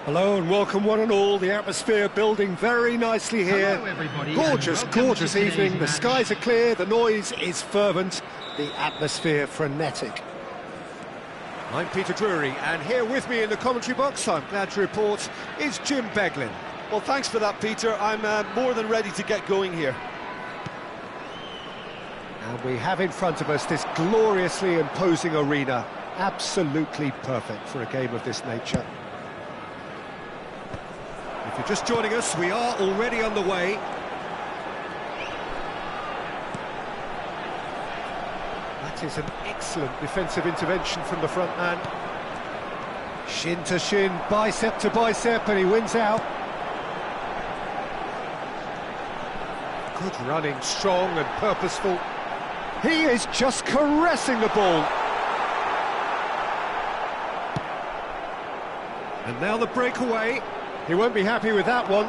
Hello and welcome one and all. The atmosphere building very nicely here. Hello everybody, Gorgeous, and welcome gorgeous to today's evening. The match. skies are clear, the noise is fervent, the atmosphere frenetic. I'm Peter Drury, and here with me in the commentary box, I'm glad to report, is Jim Beglin. Well, thanks for that, Peter. I'm more than ready to get going here. And we have in front of us this gloriously imposing arena, absolutely perfect for a game of this nature. If you're just joining us, we are already underway. That is an excellent defensive intervention from the front man. Shin to shin, bicep to bicep, and he wins out. Good running, strong and purposeful. He is just caressing the ball. And now the breakaway. He won't be happy with that one.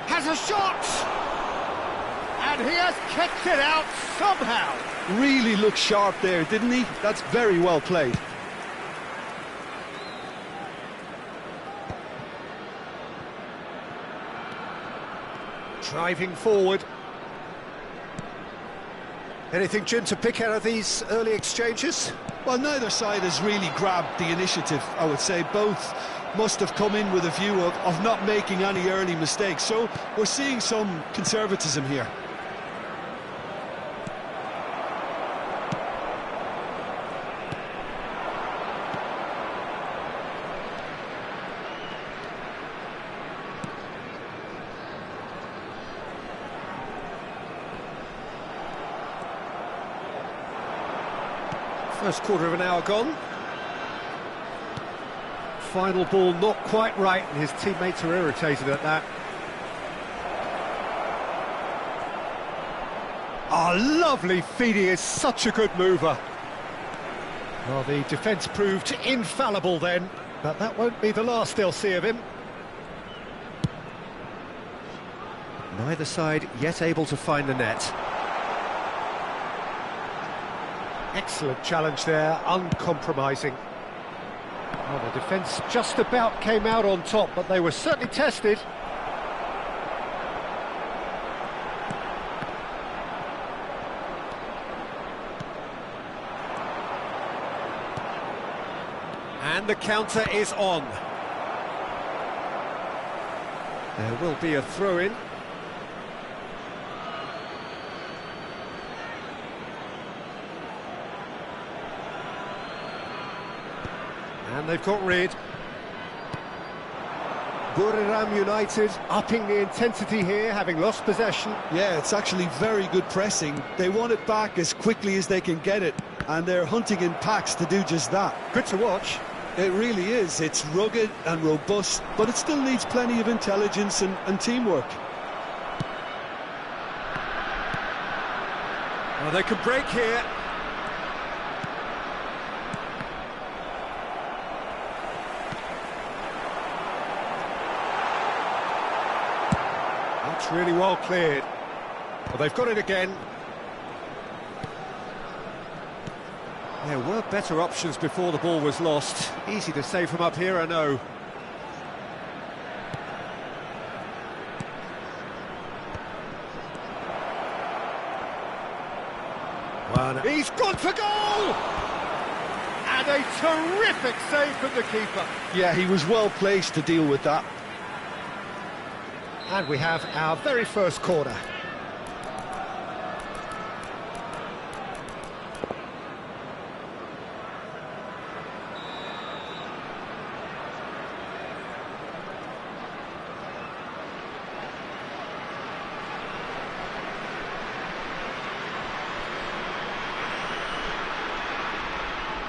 Has a shot! And he has kicked it out somehow. Really looked sharp there, didn't he? That's very well played. Driving forward. Anything, Jim, to pick out of these early exchanges? Well, neither side has really grabbed the initiative, I would say. Both must have come in with a view of not making any early mistakes. So we're seeing some conservatism here. First quarter of an hour gone. Final ball not quite right, and his teammates are irritated at that. Oh, lovely feed, he is such a good mover. Well, the defence proved infallible then, but that won't be the last they'll see of him. Neither side yet able to find the net. Excellent challenge there, uncompromising. Well, the defence just about came out on top, but they were certainly tested. And the counter is on. There will be a throw-in. And they've got rid. Buriram United upping the intensity here, having lost possession. Yeah, it's actually very good pressing. They want it back as quickly as they can get it, and they're hunting in packs to do just that. Good to watch. It really is. It's rugged and robust, but it still needs plenty of intelligence and teamwork. Well, they can break here. That's really well cleared. Well, they've got it again. There were better options before the ball was lost. Easy to save from up here, I know. Well, he's gone for goal! And a terrific save from the keeper. Yeah, he was well placed to deal with that. And we have our very first corner.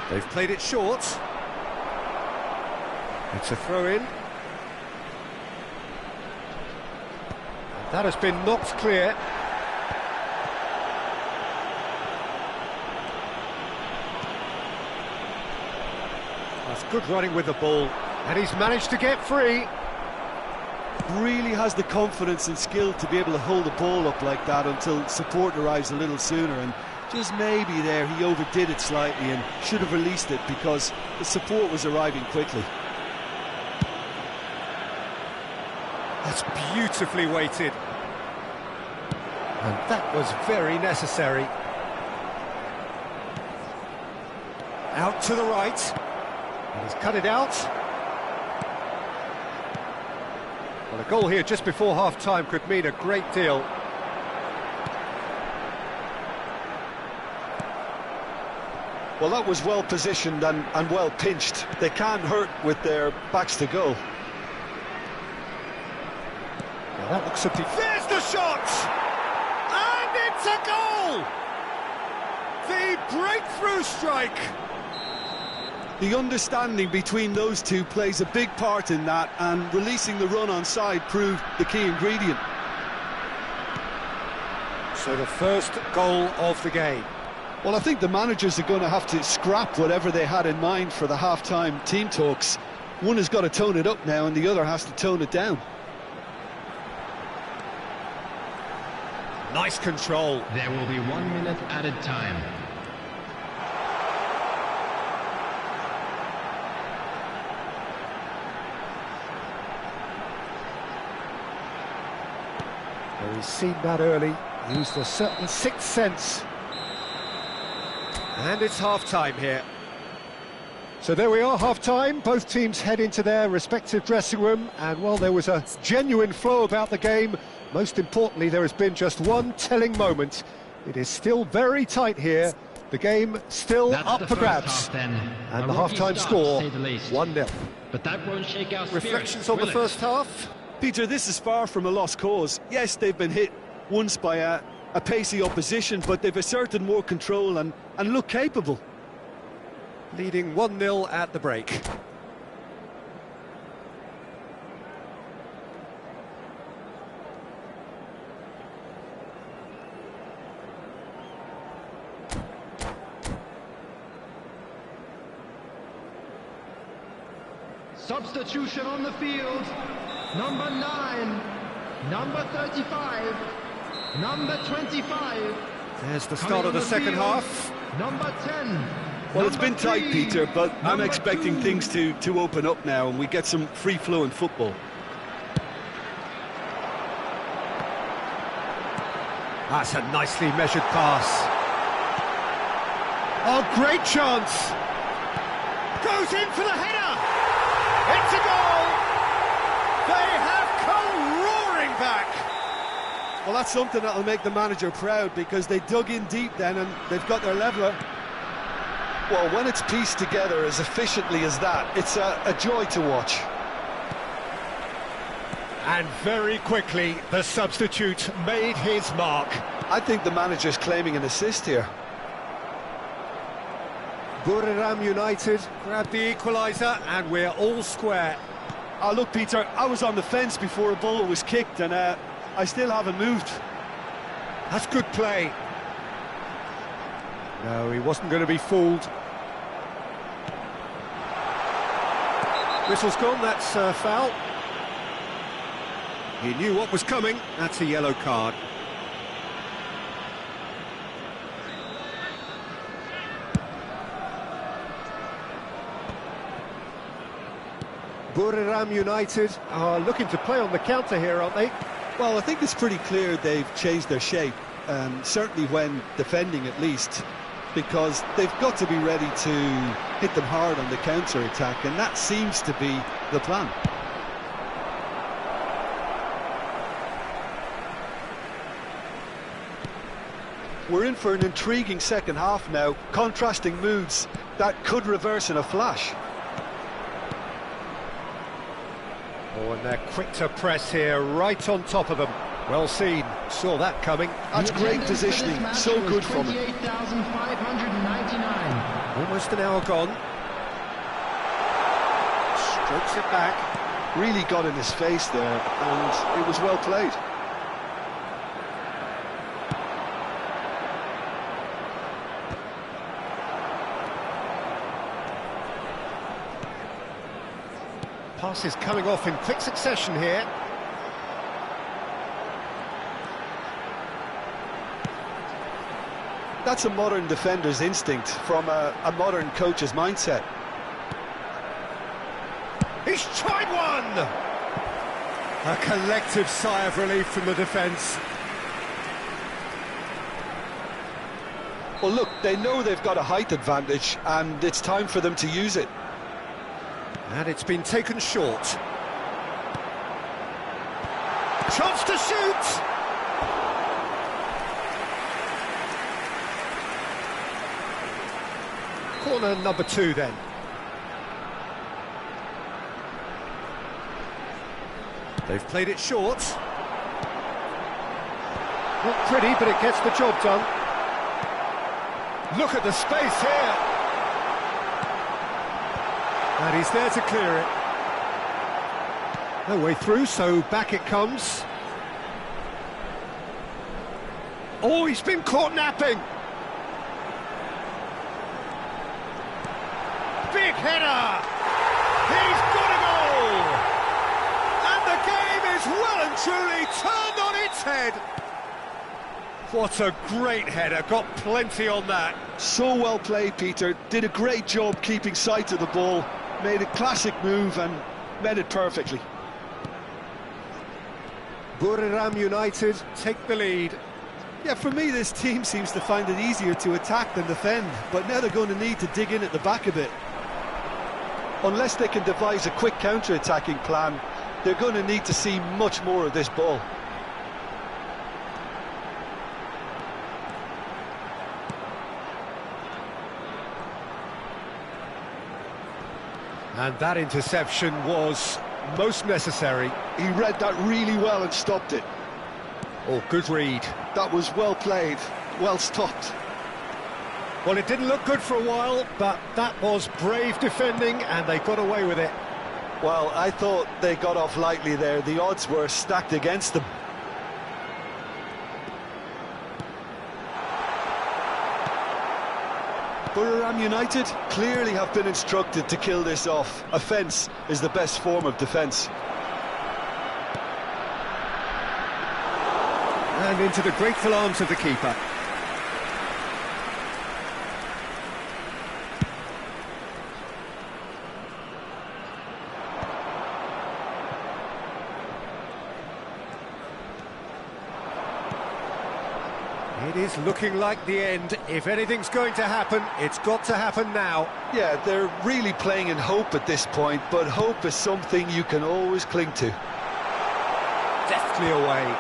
They've played it short. It's a throw-in. That has been knocked clear. That's good running with the ball, and he's managed to get free. Really has the confidence and skill to be able to hold the ball up like that until support arrives a little sooner, and Just maybe there he overdid it slightly and should have released it because the support was arriving quickly. That's beautifully weighted. And that was very necessary. Out to the right. And he's cut it out. Well, a goal here just before half-time could mean a great deal. Well, that was well positioned and well pinched. They can't hurt with their backs to goal. Now that looks a... There's the shot! And it's a goal! The breakthrough strike! The understanding between those two plays a big part in that, and releasing the run on side proved the key ingredient. So the first goal of the game. Well, I think the managers are going to have to scrap whatever they had in mind for the half-time team talks. One has got to tone it up now and the other has to tone it down. Nice control. There will be 1 minute added time. Well, he's seen that early, used a certain sixth sense. And it's half-time here. So there we are, half-time. Both teams head into their respective dressing room, and while there was a genuine flow about the game, most importantly, there has been just one telling moment. It is still very tight here. The game still up for grabs. And the half-time score, 1-0. But that won't shake our spirits. Reflections on the first half? Peter, this is far from a lost cause. Yes, they've been hit once by a pacey opposition, but they've asserted more control and look capable. Leading 1-0 at the break. Substitution on the field. Number 9, number 35, number 25. There's the start of the second half. Number 10. Well, it's been tight, Peter, but I'm expecting things to open up now and we get some free-flowing football. That's a nicely measured pass. Oh, great chance! Goes in for the header! It's a goal! They have come roaring back! Well, that's something that'll make the manager proud because they dug in deep then and they've got their leveller. Well, when it's pieced together as efficiently as that, it's a joy to watch. And very quickly, the substitute made his mark. I think the manager's claiming an assist here. Buriram United grabbed the equaliser, and we're all square. Oh, look, Peter, I was on the fence before a ball was kicked, and I still haven't moved. That's good play. No, he wasn't going to be fooled. Whistle's gone, that's foul. He knew what was coming, that's a yellow card. Buriram United are looking to play on the counter here, aren't they? Well, I think it's pretty clear they've changed their shape, certainly when defending at least, because they've got to be ready to hit them hard on the counter-attack, and that seems to be the plan. We're in for an intriguing second half now, contrasting moods that could reverse in a flash. Oh, and they're quick to press here, right on top of them. Well seen, saw that coming. That's great positioning, so good from him. 28,599. Almost an hour gone. Strokes it back. Really got in his face there, and it was well played. Passes coming off in quick succession here. That's a modern defender's instinct from a modern coach's mindset. He's tried one! A collective sigh of relief from the defence. Well, look, they know they've got a height advantage, and it's time for them to use it. And it's been taken short. Chance to shoot! Corner number 2 then. They've played it short. Not pretty, but it gets the job done. Look at the space here. And he's there to clear it. No way through, so back it comes. Oh, he's been caught napping. Big header! He's got a goal! And the game is well and truly turned on its head. What a great header, got plenty on that. So well played, Peter. Did a great job keeping sight of the ball, made a classic move and met it perfectly. Buriram United take the lead. Yeah, for me, this team seems to find it easier to attack than defend, but now they're going to need to dig in at the back a bit. Unless they can devise a quick counter-attacking plan, they're going to need to see much more of this ball. And that interception was most necessary. He read that really well and stopped it. Oh, good read. That was well played, well stopped. Well, it didn't look good for a while, but that was brave defending and they got away with it. Well, I thought they got off lightly there. The odds were stacked against them. Buriram United clearly have been instructed to kill this off. Offence is the best form of defence. And into the grateful arms of the keeper. It is looking like the end. If anything's going to happen, it's got to happen now. Yeah, they're really playing in hope at this point, but hope is something you can always cling to. Deftly away.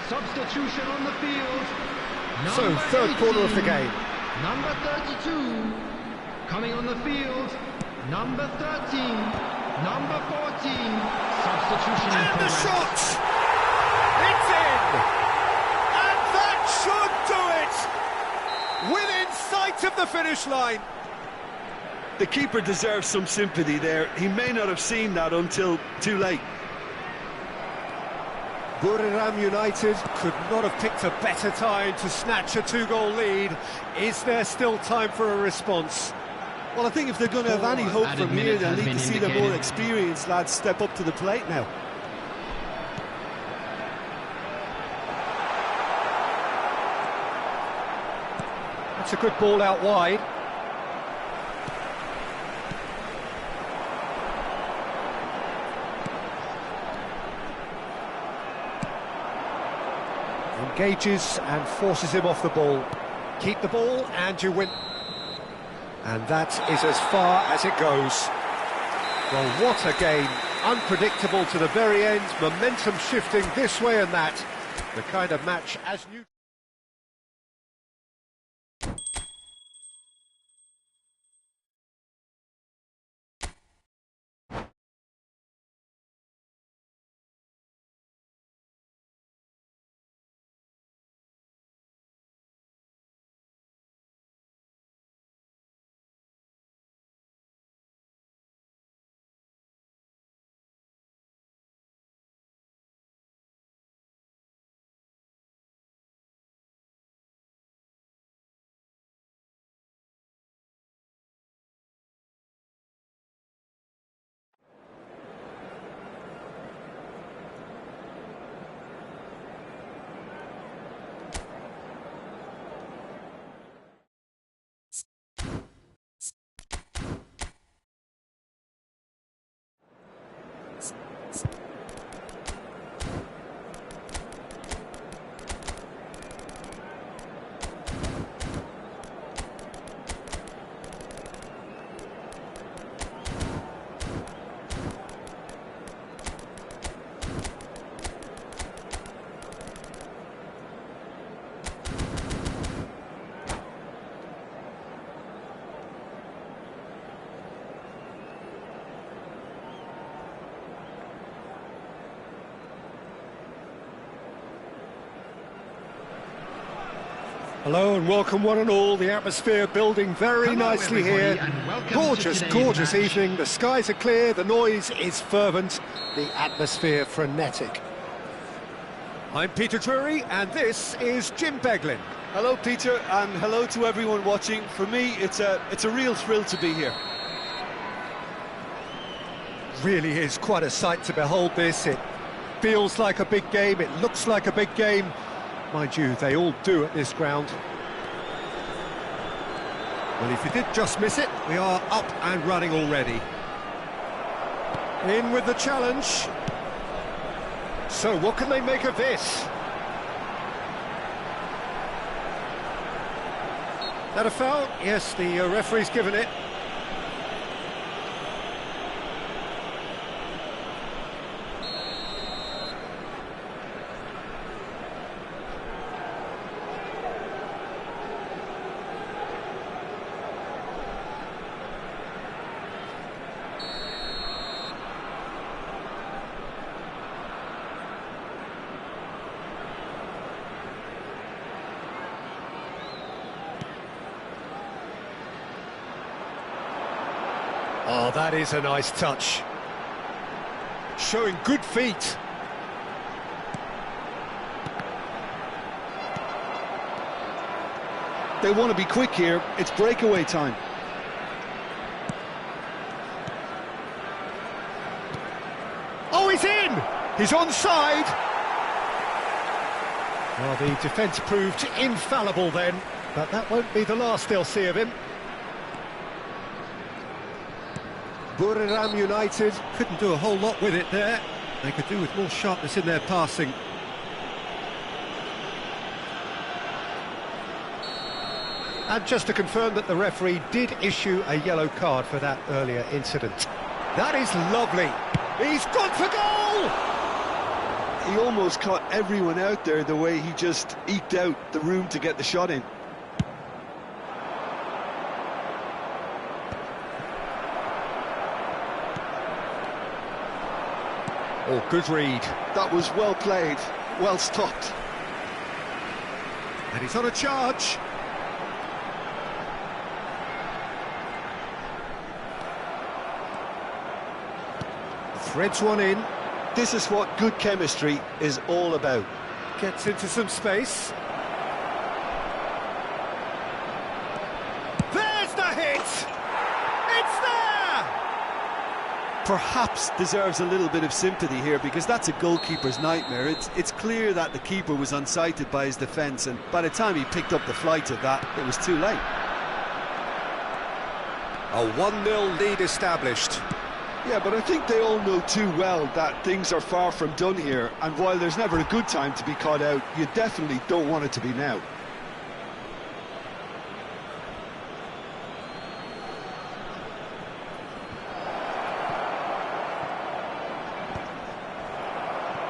Substitution on the field. So, Number third 18, corner of the game. Number 32. Coming on the field. Number 13. Number 14. Substitution in And the progress. shot! It's in! And that should do it! Within sight of the finish line. The keeper deserves some sympathy there. He may not have seen that until too late. Buriram United could not have picked a better time to snatch a 2-goal lead. Is there still time for a response? Well, I think if they're going to have any hope Added from here, minute they'll has need been to see the more indicated. experienced lads step up to the plate now. That's a good ball out wide. Engages and forces him off the ball. Keep the ball and you win. And that is as far as it goes. Well, what a game. Unpredictable to the very end. Momentum shifting this way and that. The kind of match as new. Hello and welcome one and all. The atmosphere building very Hello, nicely everybody, here. and welcome to Gorgeous, today's gorgeous match. evening. The skies are clear, the noise is fervent, the atmosphere frenetic. I'm Peter Drury and this is Jim Beglin. Hello, Peter, and hello to everyone watching. For me, it's a real thrill to be here. Really is quite a sight to behold this. It feels like a big game, it looks like a big game. Mind you, they all do at this ground. Well, if you did just miss it, we are up and running already. In with the challenge. So, what can they make of this? That a foul? Yes, the referee's given it. Oh, that is a nice touch. Showing good feet. They want to be quick here. It's breakaway time. Oh, he's in! He's onside! Well, the defence proved infallible then, but that won't be the last they'll see of him. Buriram United couldn't do a whole lot with it there. They could do with more sharpness in their passing. And just to confirm that the referee did issue a yellow card for that earlier incident. That is lovely. He's gone for goal! He almost caught everyone out there the way he just eked out the room to get the shot in. Oh, good read. That was well played, well stopped. And he's on a charge. Threads one in. This is what good chemistry is all about. Gets into some space. There's the hit! It's there! Perhaps deserves a little bit of sympathy here, because that's a goalkeeper's nightmare. It's clear that the keeper was unsighted by his defence, and by the time he picked up the flight of that, it was too late. A 1-0 lead established. Yeah, but I think they all know too well that things are far from done here, and while there's never a good time to be caught out, you definitely don't want it to be now.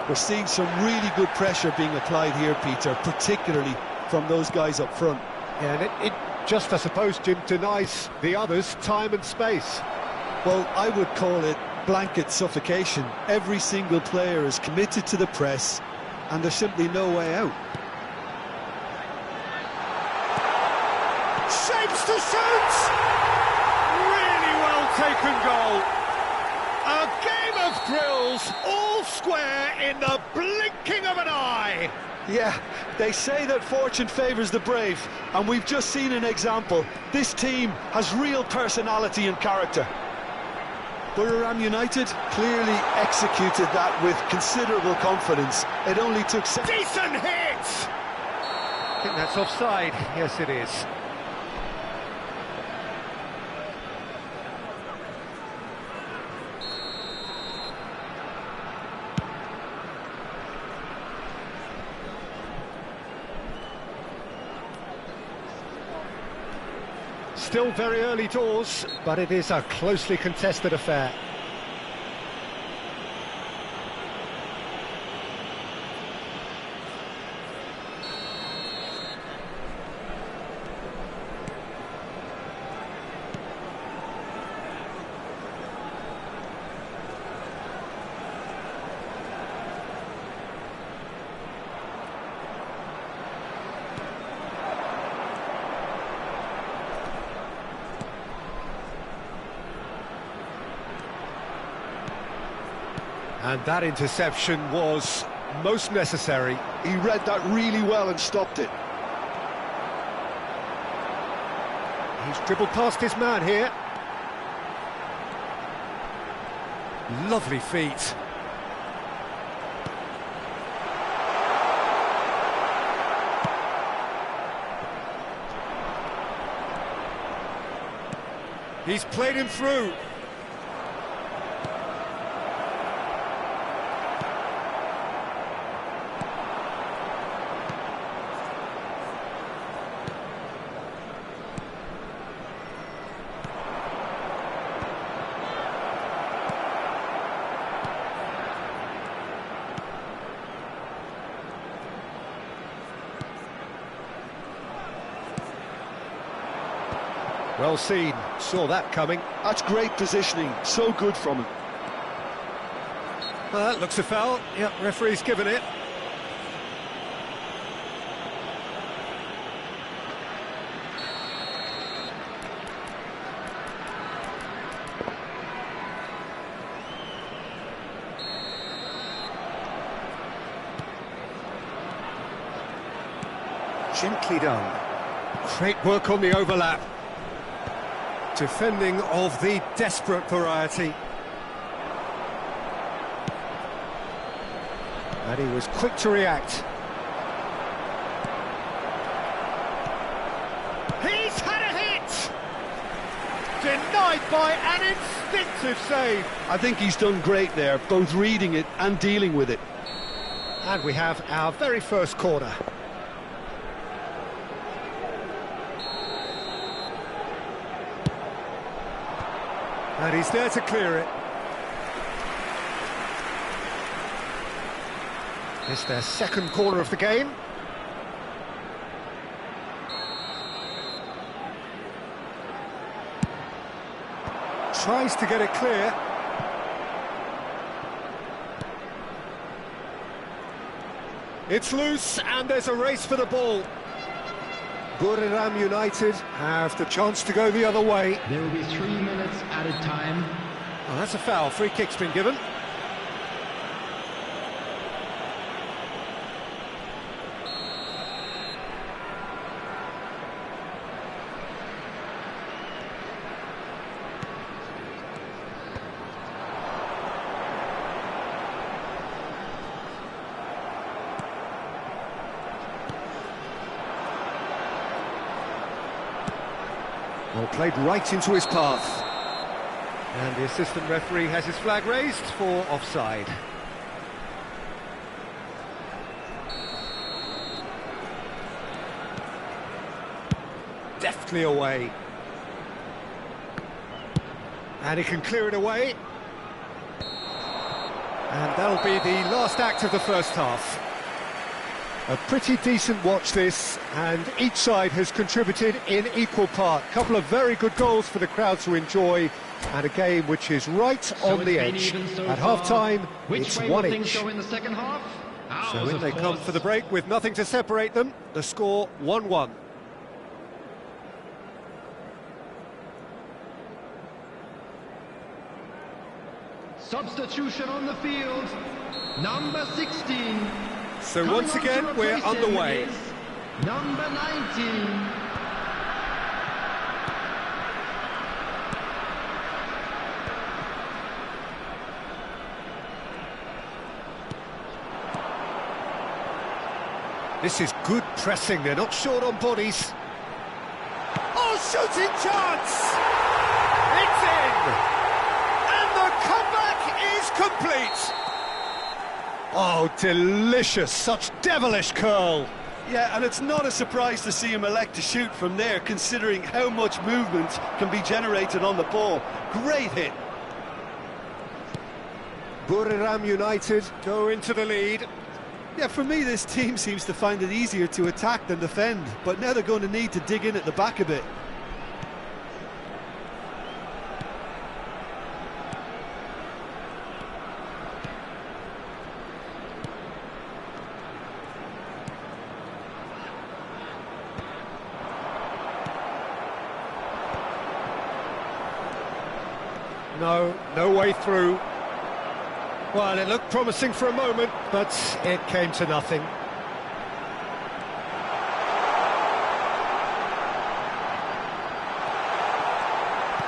We're seeing some really good pressure being applied here, Peter, particularly from those guys up front. Yeah, and it just, I suppose, Jim, denies the others time and space. Well, I would call it blanket suffocation. Every single player is committed to the press, and there's simply no way out. Shapes to shoot! Really well taken goal. A game of thrills, all square in the blinking of an eye. Yeah, they say that fortune favours the brave, and we've just seen an example. This team has real personality and character. Buriram United clearly executed that with considerable confidence. It only took... Decent hit! I think that's offside. Yes, it is. Still very early doors, but it is a closely contested affair. And that interception was most necessary. He read that really well and stopped it. He's dribbled past his man here. Lovely feet. He's played him through. Well seen, saw that coming. That's great positioning, so good from him. That looks a foul. Yep, referee's given it. Gently done. Great work on the overlap. Defending of the desperate variety. And he was quick to react. He's had a hit! Denied by an instinctive save. I think he's done great there, both reading it and dealing with it. And we have our very first corner. And he's there to clear it. It's their second corner of the game. Tries to get it clear. It's loose and there's a race for the ball. Buriram United have the chance to go the other way. There will be 3 minutes added time. Oh, that's a foul. Free kick's been given. Well, played right into his path. And the assistant referee has his flag raised for offside. Deftly away. And he can clear it away. And that'll be the last act of the first half. A pretty decent watch this, and each side has contributed in equal part. A couple of very good goals for the crowd to enjoy, and a game which is right on the edge. At half-time, it's one each. Go in the second half? So in they come for the break with nothing to separate them. The score 1-1. Substitution on the field. Number 16. So once again, we're underway. Number 19. This is good pressing, they're not short on bodies. Oh, shooting chance! It's in! And the comeback is complete! Oh, delicious, such devilish curl. Yeah, and it's not a surprise to see him elect to shoot from there, considering how much movement can be generated on the ball. Great hit. Buriram United go into the lead. Yeah, for me, this team seems to find it easier to attack than defend, but now they're going to need to dig in at the back a bit. No way through. Well, it looked promising for a moment, but it came to nothing.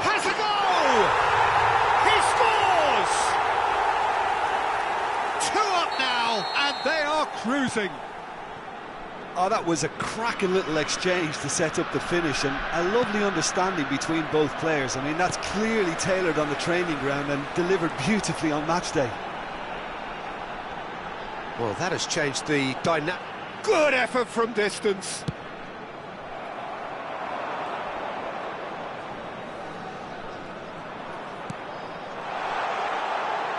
Has a goal! He scores! 2 up now, and they are cruising. Oh, that was a cracking little exchange to set up the finish, and a lovely understanding between both players. I mean, that's clearly tailored on the training ground and delivered beautifully on match day. Well, that has changed the dynamic. Good effort from distance.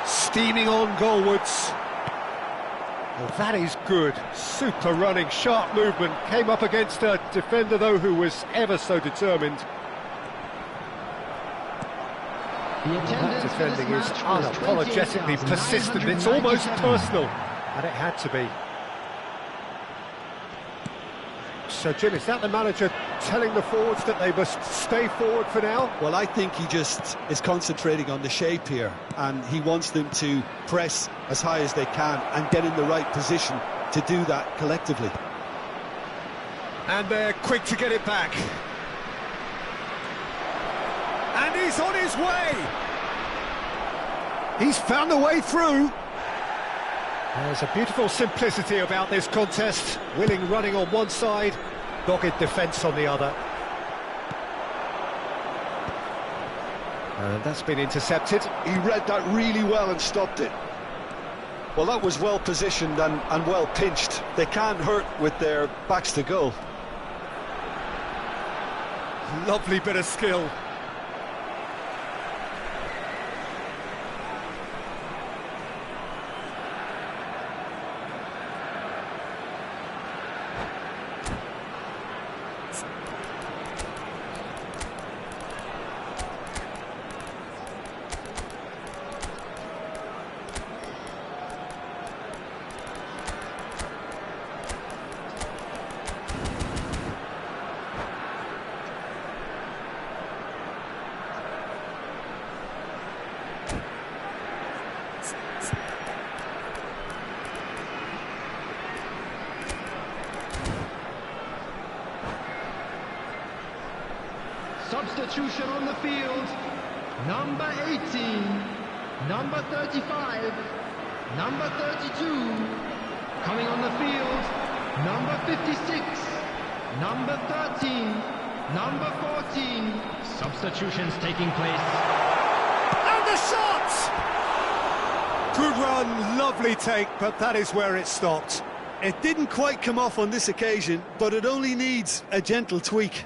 Steaming on goalwards. Well, that is good. Super running, sharp movement. Came up against a defender, though, who was ever so determined. That defending is unapologetically persistent. It's almost personal, and it had to be. So, Jim, is that the manager telling the forwards that they must stay forward for now? Well, I think he just is concentrating on the shape here, and he wants them to press as high as they can and get in the right position to do that collectively. And they're quick to get it back. And he's on his way! He's found a way through. There's a beautiful simplicity about this contest. Willing running on one side, dogged defence on the other. And that's been intercepted. He read that really well and stopped it. Well, that was well positioned and well pinched. They can't hurt with their backs to goal. Lovely bit of skill. Substitution on the field. Number 18, number 35, number 32. Coming on the field, number 56, number 13, number 14. Substitutions taking place. And the shot! Good run, lovely take, but that is where it stopped. It didn't quite come off on this occasion, but it only needs a gentle tweak.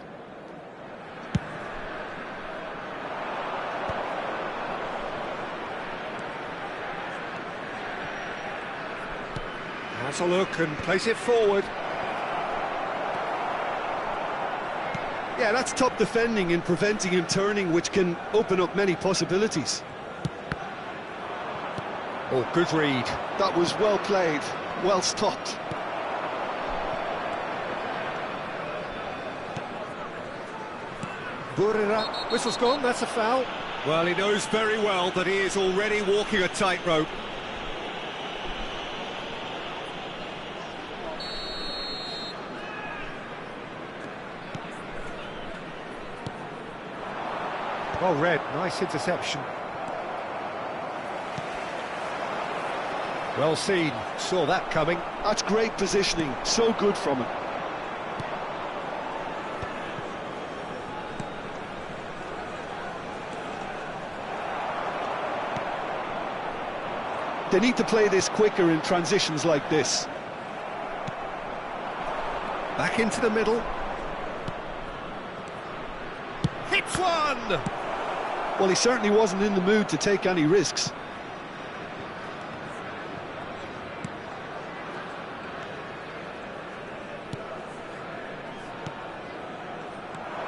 Has a look and place it forward. Yeah, that's top defending and preventing him turning, which can open up many possibilities. Oh, good read. That was well played, well stopped. Burira, whistle's gone, that's a foul. Well, he knows very well that he is already walking a tightrope. Well read, nice interception. Well seen, saw that coming. That's great positioning, so good from him. They need to play this quicker in transitions like this. Back into the middle. Hits one! Well, he certainly wasn't in the mood to take any risks.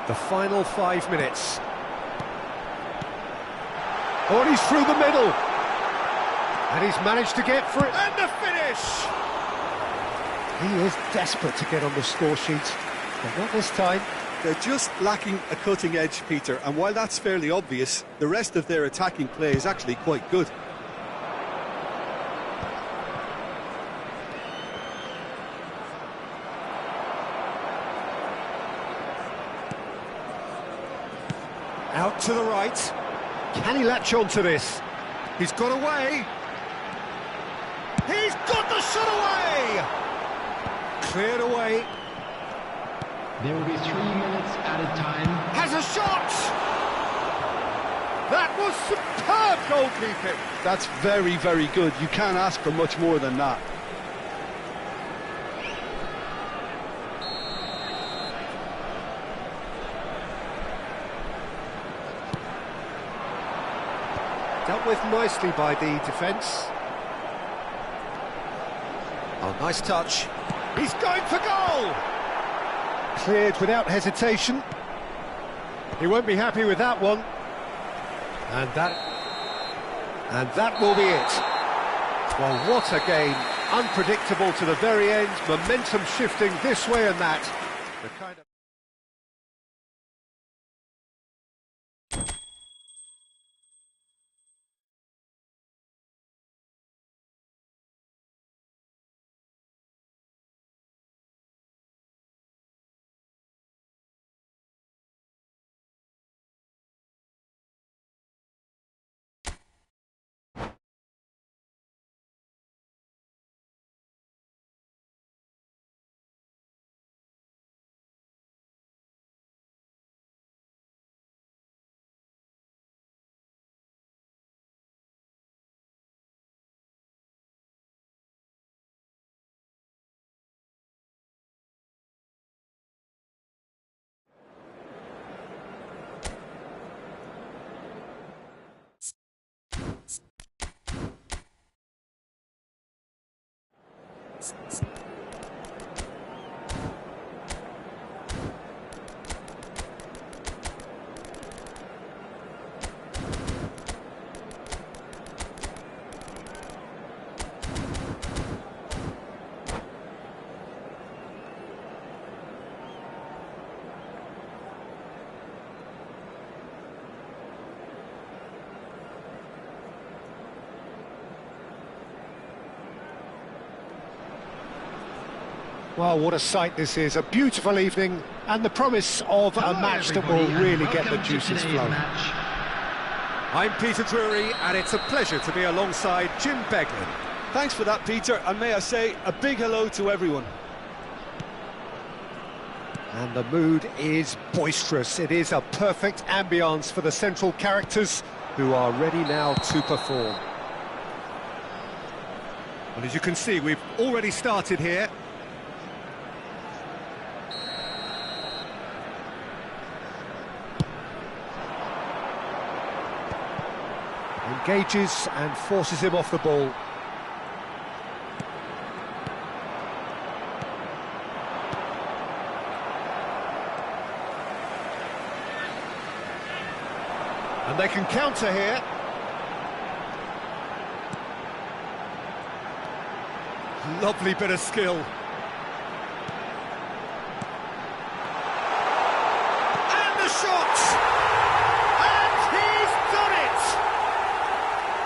The final 5 minutes. Oh, and he's through the middle. And he's managed to get through. And the finish! He is desperate to get on the score sheet, but not this time. They're just lacking a cutting edge, Peter, and while that's fairly obvious, the rest of their attacking play is actually quite good. Out to the right. Can he latch on to this? He's got away. He's got the shot away! Cleared away. There will be 3 minutes added time. Has a shot! That was superb goalkeeping. That's very, very good. You can't ask for much more than that. Dealt with nicely by the defence. Oh, nice touch. He's going for goal! Cleared without hesitation. He won't be happy with that one. And that will be it. Well, what a game. Unpredictable to the very end. Momentum shifting this way and that. The kind of... Well, what a sight this is. A beautiful evening and the promise of a match that will really get the juices flowing. I'm Peter Drury, and it's a pleasure to be alongside Jim Beglin. Thanks for that, Peter, and may I say a big hello to everyone. And the mood is boisterous. It is a perfect ambience for the central characters who are ready now to perform. Well, as you can see, we've already started here. Engages and forces him off the ball. And they can counter here. Lovely bit of skill. And the shot! And he's done it!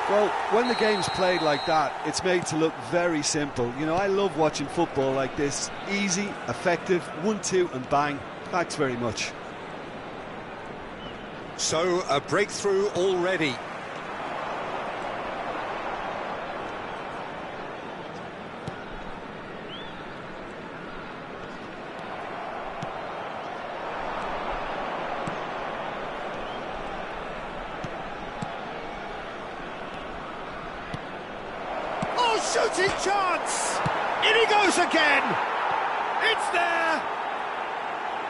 Well, when the game's played like that, it's made to look very simple. You know, I love watching football like this. Easy, effective, 1-2 and bang. Thanks very much. So, a breakthrough already. Oh, shooting chance! In he goes again! It's there!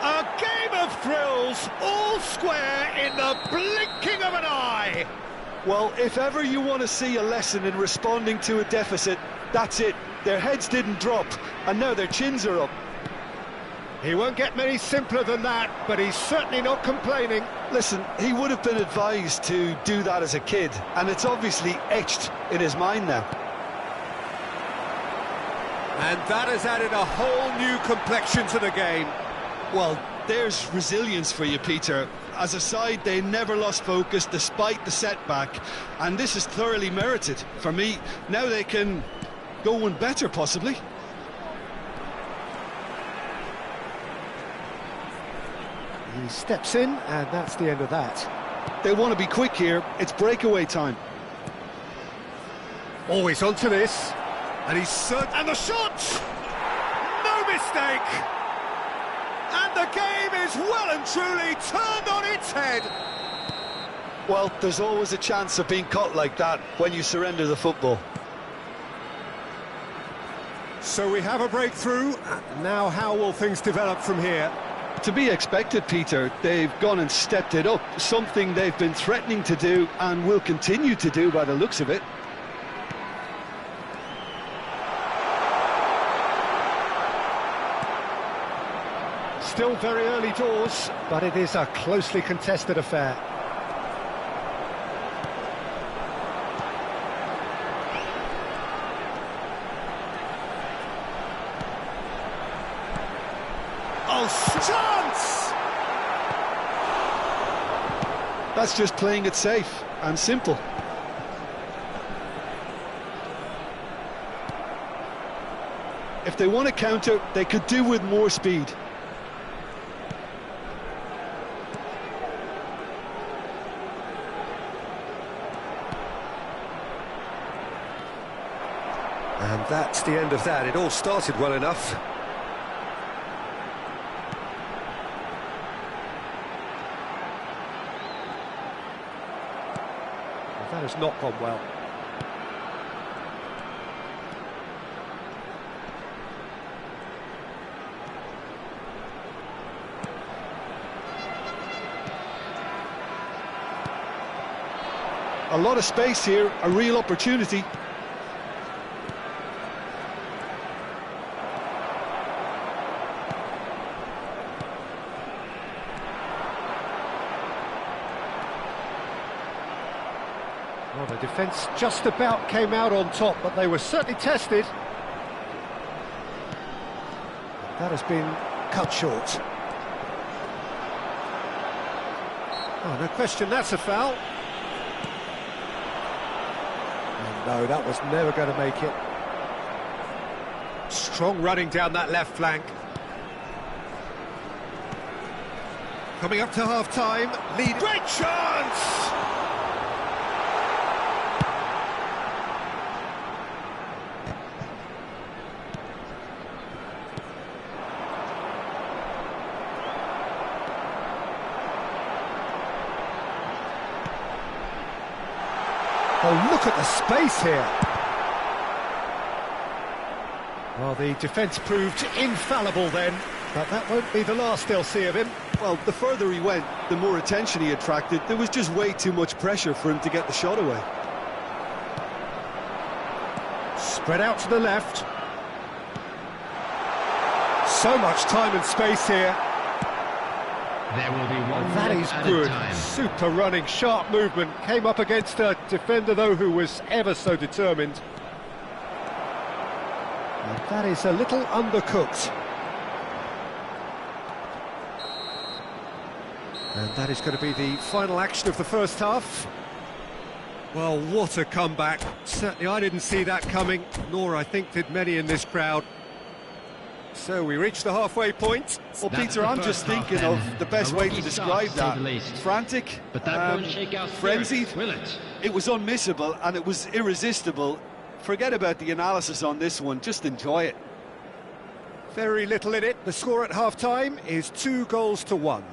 A game of thrills, all square in the blinking of an eye. Well, if ever you want to see a lesson in responding to a deficit, that's it. Their heads didn't drop, and now their chins are up. He won't get many simpler than that, but he's certainly not complaining. Listen, he would have been advised to do that as a kid, and it's obviously etched in his mind now. And that has added a whole new complexion to the game. Well, there's resilience for you, Peter. As a side, they never lost focus despite the setback, and this is thoroughly merited. For me, now they can go one better, possibly. He steps in, and that's the end of that. They want to be quick here. It's breakaway time. Always onto this. And and the shot! No mistake! And the game is well and truly turned on its head. Well, there's always a chance of being caught like that when you surrender the football. So we have a breakthrough. Now how will things develop from here? To be expected, Peter. They've gone and stepped it up, something they've been threatening to do and will continue to do by the looks of it. Still very early doors, but it is a closely contested affair. Oh, chance! That's just playing it safe and simple. If they want to counter, they could do with more speed. And that's the end of that. It all started well enough. That has not gone well. A lot of space here, a real opportunity. Well, the defence just about came out on top, but they were certainly tested. That has been cut short. Oh, no question, that's a foul. And no, that was never going to make it. Strong running down that left flank. Coming up to half-time, lead. Great chance! Oh, look at the space here. Well, the defence proved infallible then, but that won't be the last they'll see of him. Well, the further he went, the more attention he attracted. There was just way too much pressure for him to get the shot away. Spread out to the left. So much time and space here. There will be one That minute is at good. a time. Super running, sharp movement. Came up against a defender, though, who was ever so determined. And that is a little undercooked. And that is going to be the final action of the first half. Well, what a comeback. Certainly I didn't see that coming, nor I think did many in this crowd. So we reach the halfway point. Well, That's Peter, the I'm first just half thinking then. of the best A way rocky to start, describe to say that. the least. Frantic, But that won't shake our spirits, frenzied. will it? It was unmissable and it was irresistible. Forget about the analysis on this one, just enjoy it. Very little in it. The score at half-time is 2-1.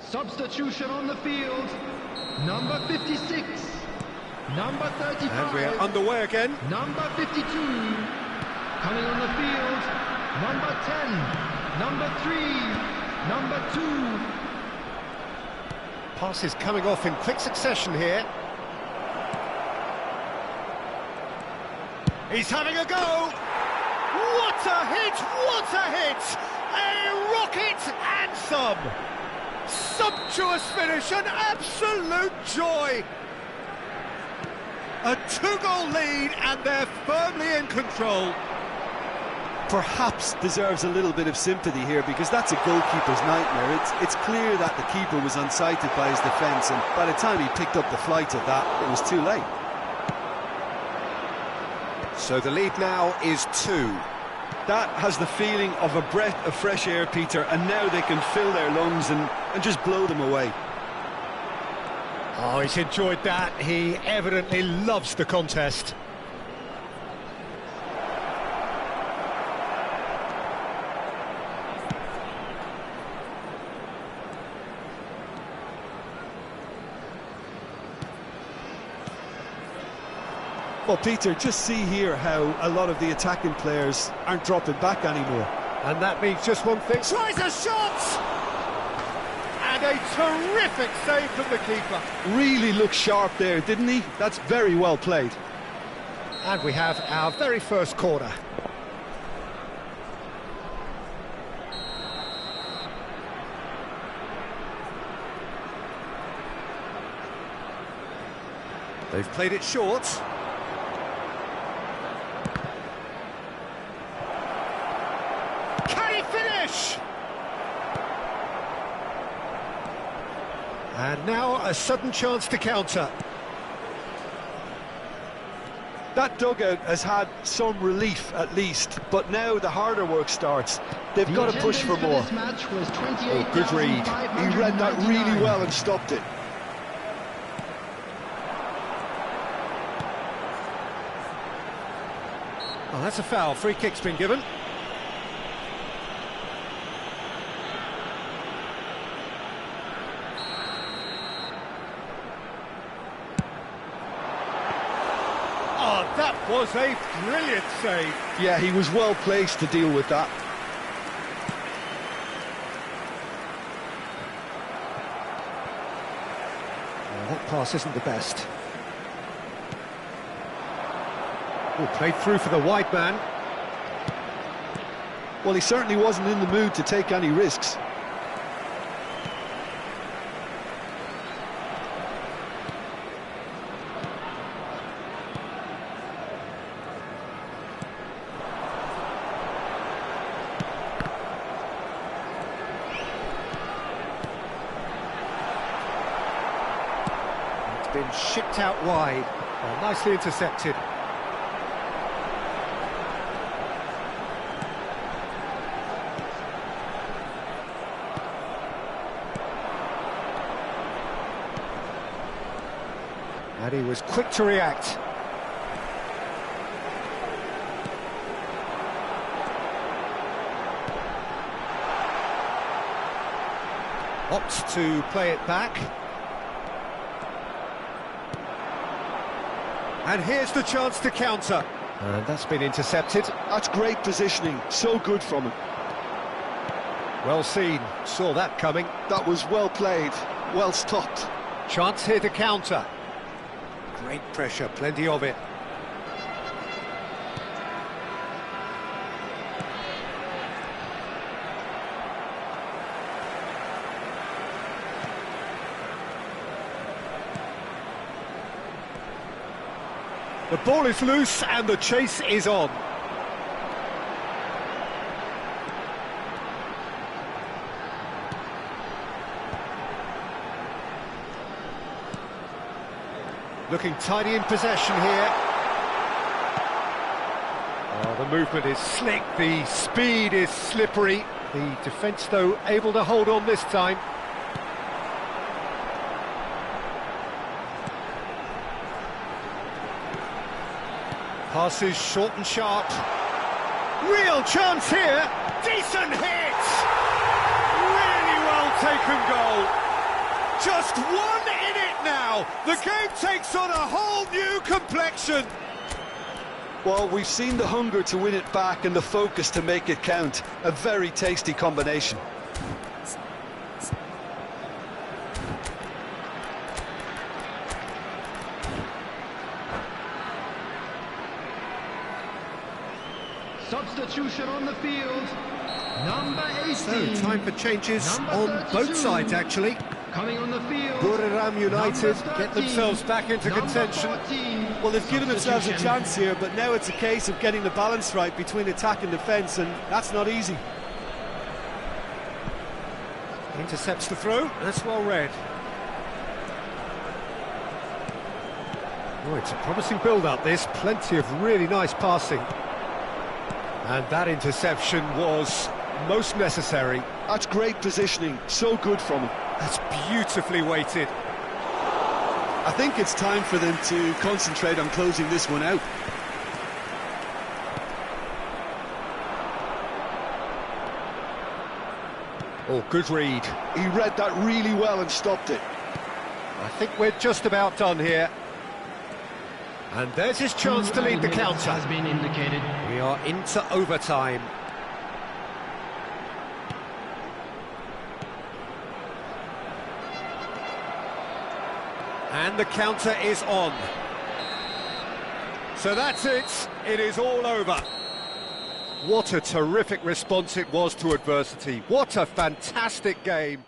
Substitution on the field. Number 56. Number 35. And we're underway again. Number 52. Coming on the field. Number 10. Number 3. Number 2. Passes coming off in quick succession here. He's having a go! What a hit! What a hit! A rocket and some! Sumptuous finish, an absolute joy! A two-goal lead and they're firmly in control. Perhaps deserves a little bit of sympathy here, because that's a goalkeeper's nightmare. It's clear that the keeper was unsighted by his defence, and by the time he picked up the flight of that, it was too late. So the lead now is 2. That has the feeling of a breath of fresh air, Peter, and now they can fill their lungs and just blow them away. Oh, he's enjoyed that. He evidently loves the contest. Well, Peter, just see here how a lot of the attacking players aren't dropping back anymore. And that means just one thing. Tries a shot! And a terrific save from the keeper. Really looked sharp there, didn't he? That's very well played. And we have our very first corner. They've played it short. Can he finish? And now a sudden chance to counter. That dugout has had some relief at least, but now the harder work starts. They've got to push for more. This match was Oh, good read. He read that really well and stopped it. Oh, that's a foul. Free kick's been given. Oh, that was a brilliant save. Yeah, he was well placed to deal with that. Oh, that pass isn't the best. Oh, played through for the wide man. Well, he certainly wasn't in the mood to take any risks. It's been shipped out wide. Oh, nicely intercepted. And he was quick to react. Opts to play it back. And here's the chance to counter. And that's been intercepted. That's great positioning, so good from him. Well seen, saw that coming. That was well played, well stopped. Chance here to counter. Great pressure, plenty of it. The ball is loose and the chase is on. Looking tidy in possession here. Oh, the movement is slick, the speed is slippery. The defence, though, able to hold on this time. Passes short and sharp. Real chance here. Decent hit. Really well taken goal. Just one in it now. The game takes on a whole new complexion. Well, we've seen the hunger to win it back and the focus to make it count. A very tasty combination. Substitute substitution on the field, number 18. So, time for changes Number on 32. both sides, actually. Coming on the field, Buriram United number get 13, themselves back into number contention. 14. Well, they've given themselves a Substitution. chance here, but now it's a case of getting the balance right between attack and defence, and that's not easy. Intercepts the throw, that's well read. Oh, it's a promising build-up, this. Plenty of really nice passing. And that interception was most necessary. That's great positioning, so good from him. That's beautifully weighted. I think it's time for them to concentrate on closing this one out. Oh, good read. He read that really well and stopped it. I think we're just about done here. And there's his chance to lead the counter. Has been indicated. We are into overtime. And the counter is on. So that's it. It is all over. What a terrific response it was to adversity. What a fantastic game.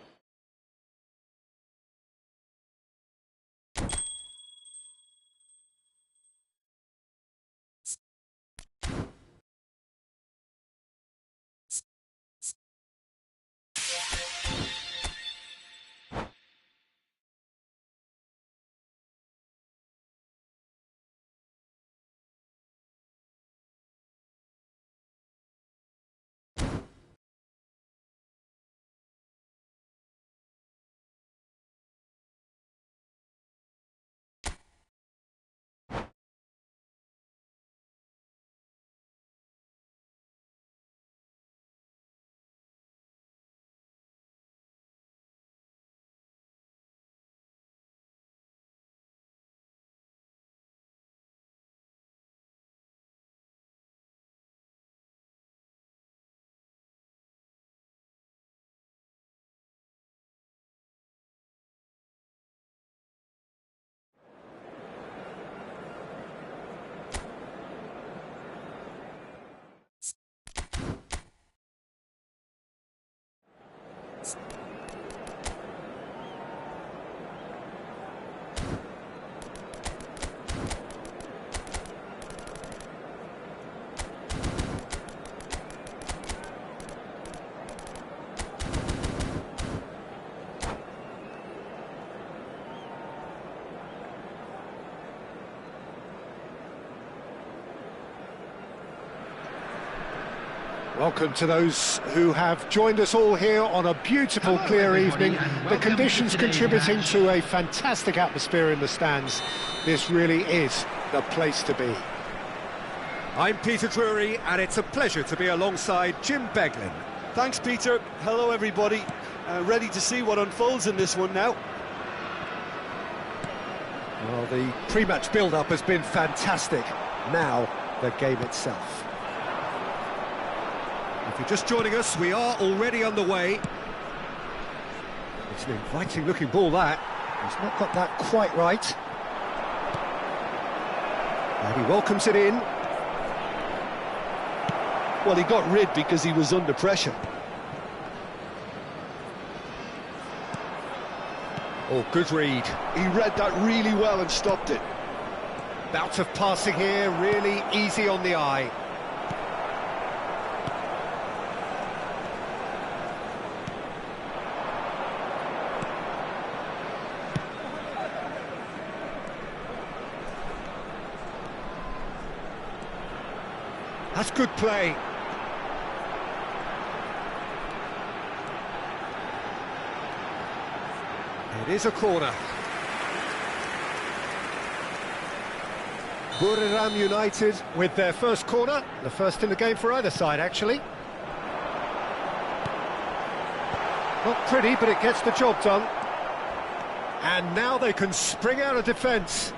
Welcome to those who have joined us all here on a beautiful, Hello, clear everybody, evening. and The welcome conditions to today's contributing match. to a fantastic atmosphere in the stands. This really is the place to be. I'm Peter Drury, and it's a pleasure to be alongside Jim Beglin. Thanks, Peter. Hello, everybody. Ready to see what unfolds in this one now. Well, the pre-match build-up has been fantastic. Now, the game itself. If you're just joining us, we are already underway. It's an inviting-looking ball, that. He's not got that quite right. And he welcomes it in. Well, he got rid because he was under pressure. Oh, good read. He read that really well and stopped it. Bout of passing here, really easy on the eye. That's good play. It is a corner. Buriram United with their first corner, the first in the game for either side, actually. Not pretty, but it gets the job done. And now they can spring out of defence.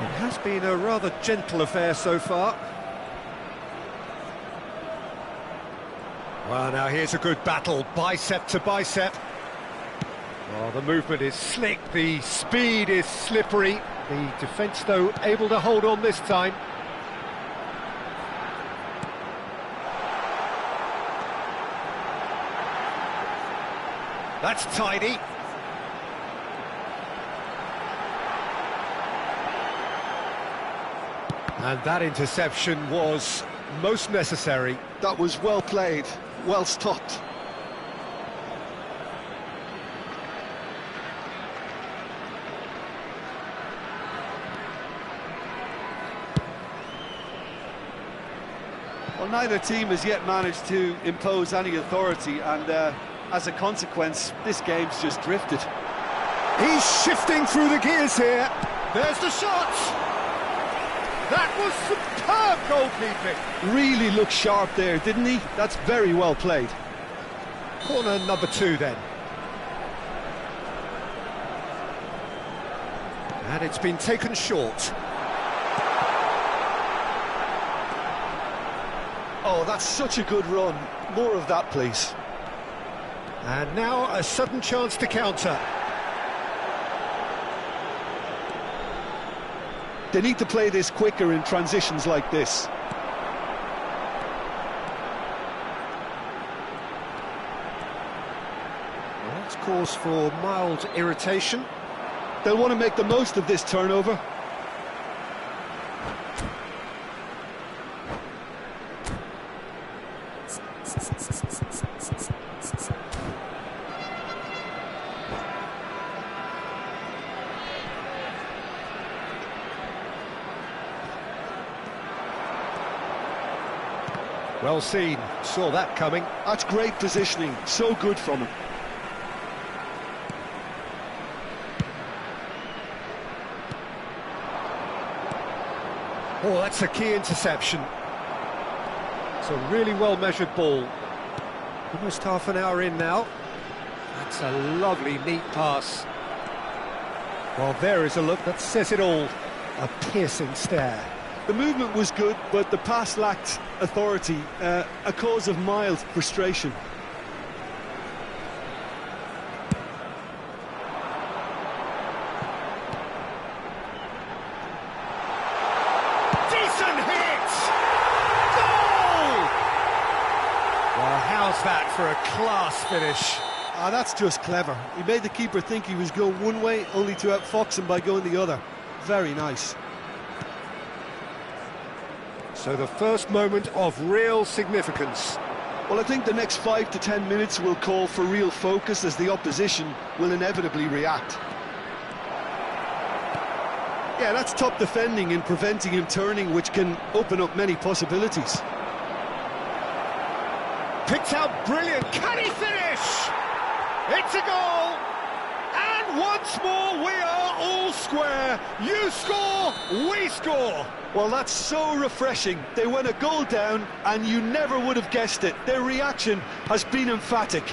It has been a rather gentle affair so far. Well, now here's a good battle, bicep to bicep. Oh, the movement is slick, the speed is slippery. The defence, though, able to hold on this time. That's tidy. And that interception was most necessary. That was well played, well stopped. Well, neither team has yet managed to impose any authority, and as a consequence, this game's just drifted. He's shifting through the gears here. There's the shot. That was superb goalkeeping. Really looked sharp there, didn't he? That's very well played. Corner number 2 then. And it's been taken short. Oh, that's such a good run. More of that, please. And now a sudden chance to counter. They need to play this quicker in transitions like this. Well, that's cause for mild irritation. They'll want to make the most of this turnover. Well seen, saw that coming. That's great positioning, so good from him. Oh, that's a key interception. It's a really well-measured ball. Almost half an hour in now. That's a lovely, neat pass. Well, there is a look that says it all. A piercing stare. The movement was good, but the pass lacked authority, a cause of mild frustration. Decent hit! Goal! Well, how's that for a class finish? Ah, that's just clever. He made the keeper think he was going one way, only to outfox him by going the other. Very nice. So the first moment of real significance. Well, I think the next 5 to 10 minutes will call for real focus, as the opposition will inevitably react. Yeah, that's top defending and preventing him turning, which can open up many possibilities. Picked out brilliant. Can he finish? It's a goal. And once more we are all square. You score, we score. Well, that's so refreshing. They went a goal down and you never would have guessed it. Their reaction has been emphatic.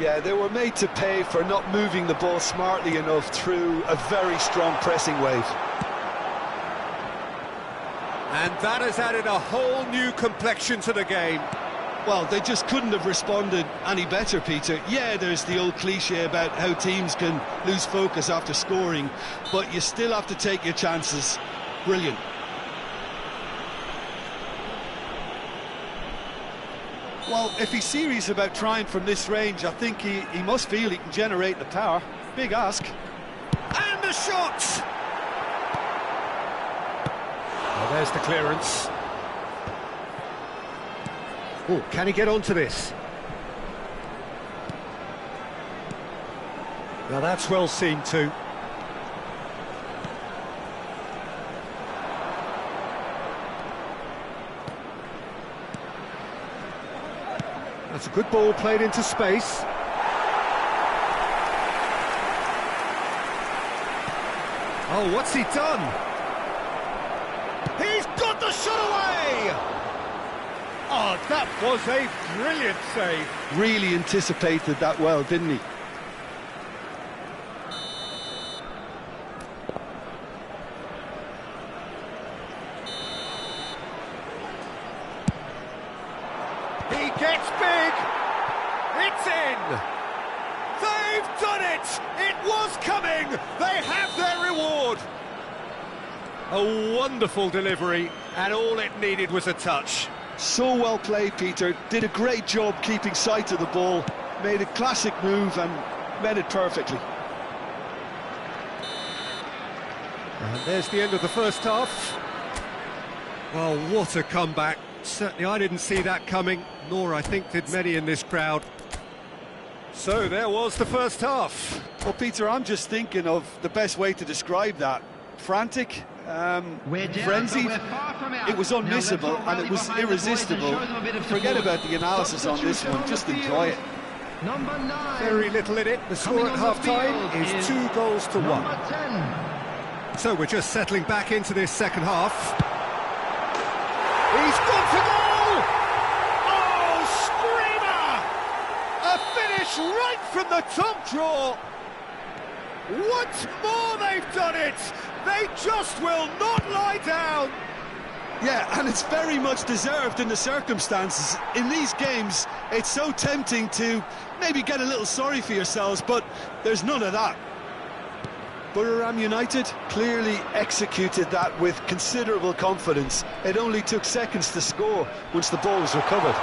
Yeah, they were made to pay for not moving the ball smartly enough through a very strong pressing wave. And that has added a whole new complexion to the game. Well, they just couldn't have responded any better, Peter. Yeah, there's the old cliche about how teams can lose focus after scoring, but you still have to take your chances. Brilliant. Well, if he's serious about trying from this range, I think he must feel he can generate the power. Big ask. And the shot! Well, there's the clearance. Oh, can he get onto this? Now that's well seen too. That's a good ball played into space. Oh, what's he done? He's got the shot away! Oh, that was a brilliant save. Really anticipated that well, didn't he? He gets big. It's in. They've done it. It was coming. They have their reward. A wonderful delivery, and all it needed was a touch. So well played, Peter. Did a great job keeping sight of the ball. made a classic move and met it perfectly. And there's the end of the first half. Well, what a comeback. Certainly I didn't see that coming, nor I think did many in this crowd. So there was the first half. Well, Peter, I'm just thinking of the best way to describe that. Frantic, frenzied, it was unmissable and it was irresistible. Forget about the analysis on this one, just enjoy it. Number 9. Very little in it. The score at half-time is 2 goals to 1. Number 10. So we're just settling back into this second half. He's gone for goal! Oh, screamer! A finish right from the top draw. Once more they've done it! They just will not lie down! Yeah, and it's very much deserved in the circumstances. In these games, it's so tempting to maybe get a little sorry for yourselves, but there's none of that. Buriram United clearly executed that with considerable confidence. It only took seconds to score once the ball was recovered.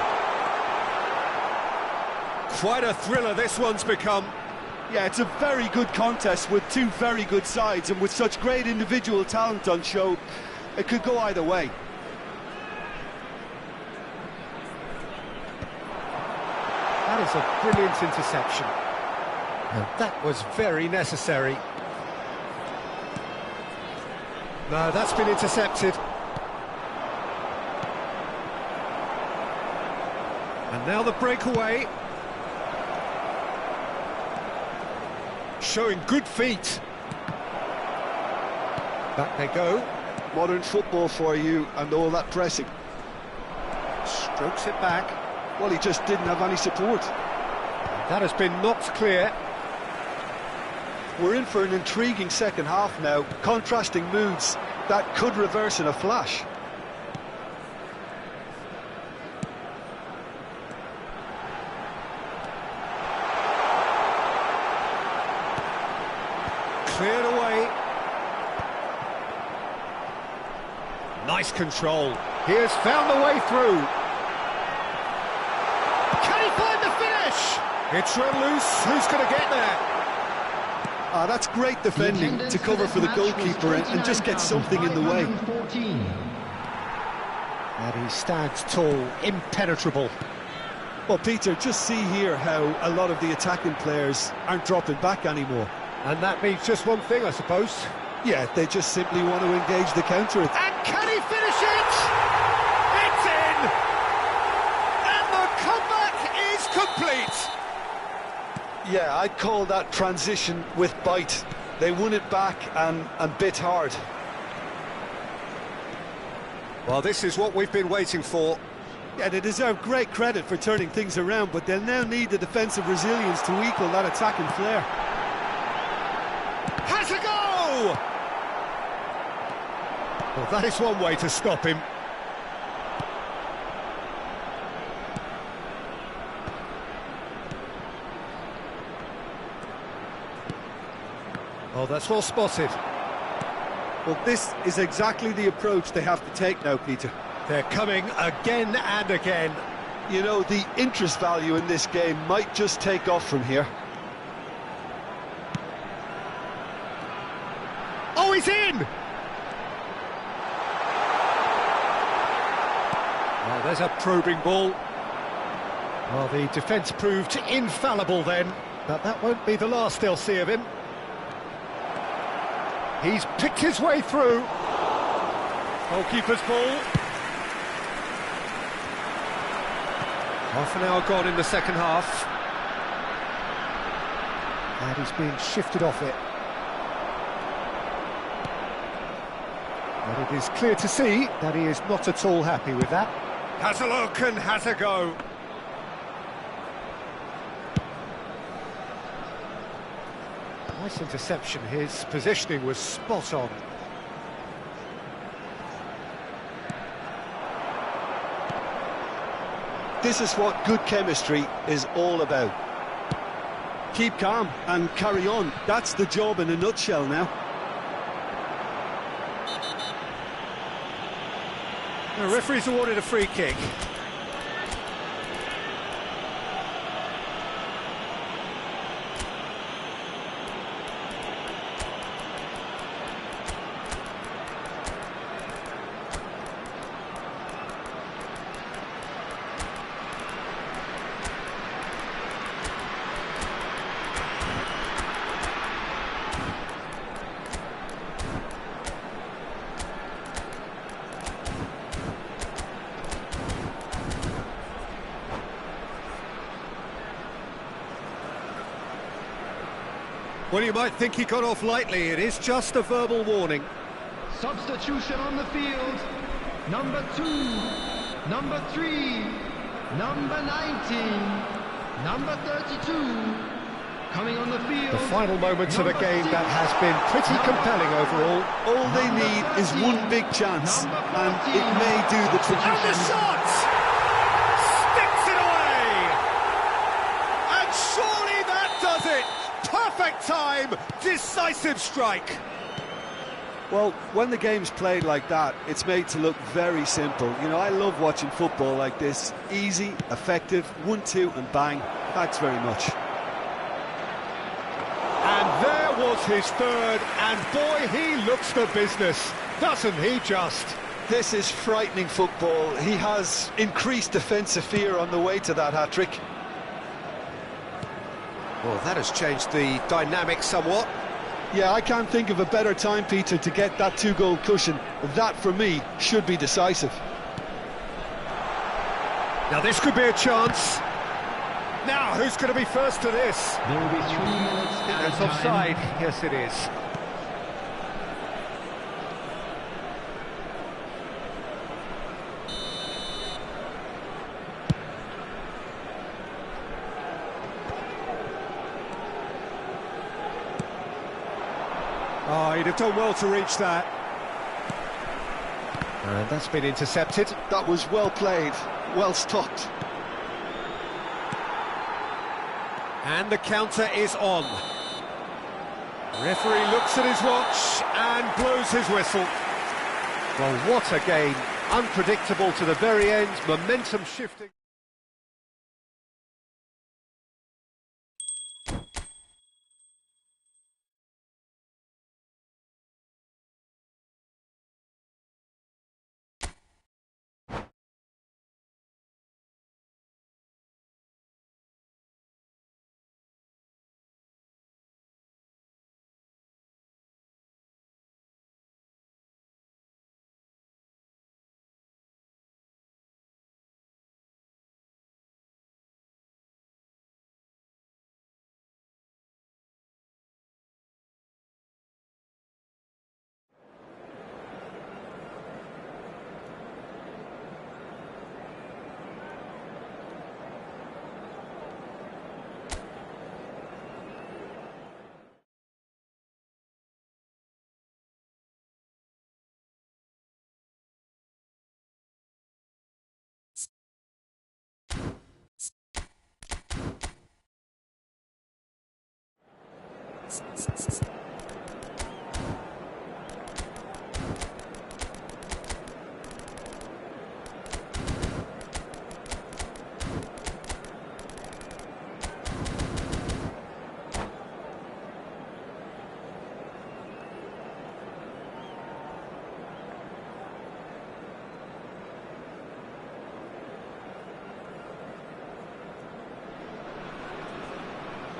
Quite a thriller this one's become. Yeah, it's a very good contest with two very good sides, and with such great individual talent on show, it could go either way. That is a brilliant interception. And that was very necessary. No, that's been intercepted. And now the breakaway. Showing good feet. Back they go. Modern football for you and all that pressing. Strokes it back. Well, he just didn't have any support. That has been knocked clear. We're in for an intriguing second half now, contrasting moods that could reverse in a flash. Cleared away. Nice control. He has found the way through. Can he find the finish? It's run loose. Who's going to get there? That's great defending to cover for the goalkeeper and just get something in the way. And he stands tall, impenetrable. Well, Peter, just see here how a lot of the attacking players aren't dropping back anymore. And that means just one thing, I suppose. Yeah, they just simply want to engage the counter. And can he finish it? It's in! And the comeback is complete! Yeah, I'd call that transition with bite. They won it back and bit hard. Well, this is what we've been waiting for. Yeah, they deserve great credit for turning things around, but they'll now need the defensive resilience to equal that attacking flair. Has a go! Well, that is one way to stop him. Oh, that's well spotted. Well, this is exactly the approach they have to take now, Peter. They're coming again and again. You know, the interest value in this game might just take off from here. Oh, he's in! Oh, there's a probing ball. Well, the defence proved infallible then, but that won't be the last they'll see of him. He's picked his way through. Goalkeeper's ball. Half an hour gone in the second half. And he's being shifted off it. But it is clear to see that he is not at all happy with that. Has a look and has a go. Nice interception. His positioning was spot on. This is what good chemistry is all about. Keep calm and carry on. That's the job in a nutshell now. The referee's awarded a free kick. Well, you might think he got off lightly. It is just a verbal warning. Substitution on the field. Number 2, number 3, number 19, number 32. Coming on the field. The final moments of a game that has been pretty compelling overall. All they need is one big chance, and it may do the trick. And the shot! Sticks it away! And surely that does it! Perfect time, decisive strike. Well, when the game's played like that, it's made to look very simple. You know, I love watching football like this. Easy, effective, 1-2 and bang. Thanks very much. And there was his third, and boy, he looks the business, doesn't he just? This is frightening football. He has increased defensive fear on the way to that hat-trick. Well, that has changed the dynamic somewhat. Yeah, I can't think of a better time, Peter, to get that 2-goal cushion. That, for me, should be decisive. Now this could be a chance. Now, who's going to be first to this? There will be 3 minutes at It's a time. offside. Yes, it is. Oh, he'd have done well to reach that. And that's been intercepted. That was well played, well stopped. And the counter is on. Referee looks at his watch and blows his whistle. Well, what a game. Unpredictable to the very end, momentum shifting.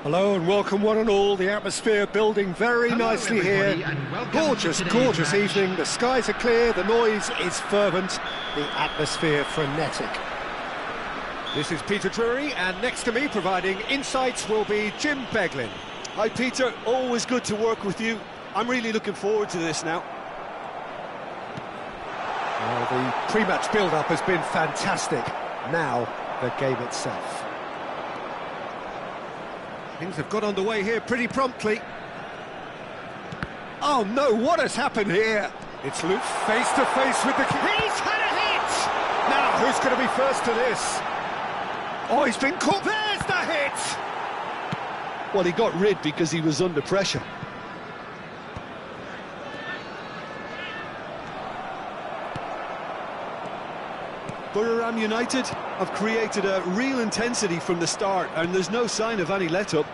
Hello and welcome one and all. The atmosphere building very Hello nicely here. everybody, and welcome Gorgeous, to today's gorgeous match. evening. The skies are clear, the noise is fervent, the atmosphere frenetic. This is Peter Drury, and next to me providing insights will be Jim Beglin. Hi, Peter. Always good to work with you. I'm really looking forward to this now. Well, the pre-match build-up has been fantastic. Now, the game itself. Things have got underway here pretty promptly. Oh no, what has happened here? It's Luke face to face with the... He's had a hit! Now, who's going to be first to this? Oh, he's been caught. There's the hit! Well, he got rid because he was under pressure. Buriram United have created a real intensity from the start, and there's no sign of any let-up.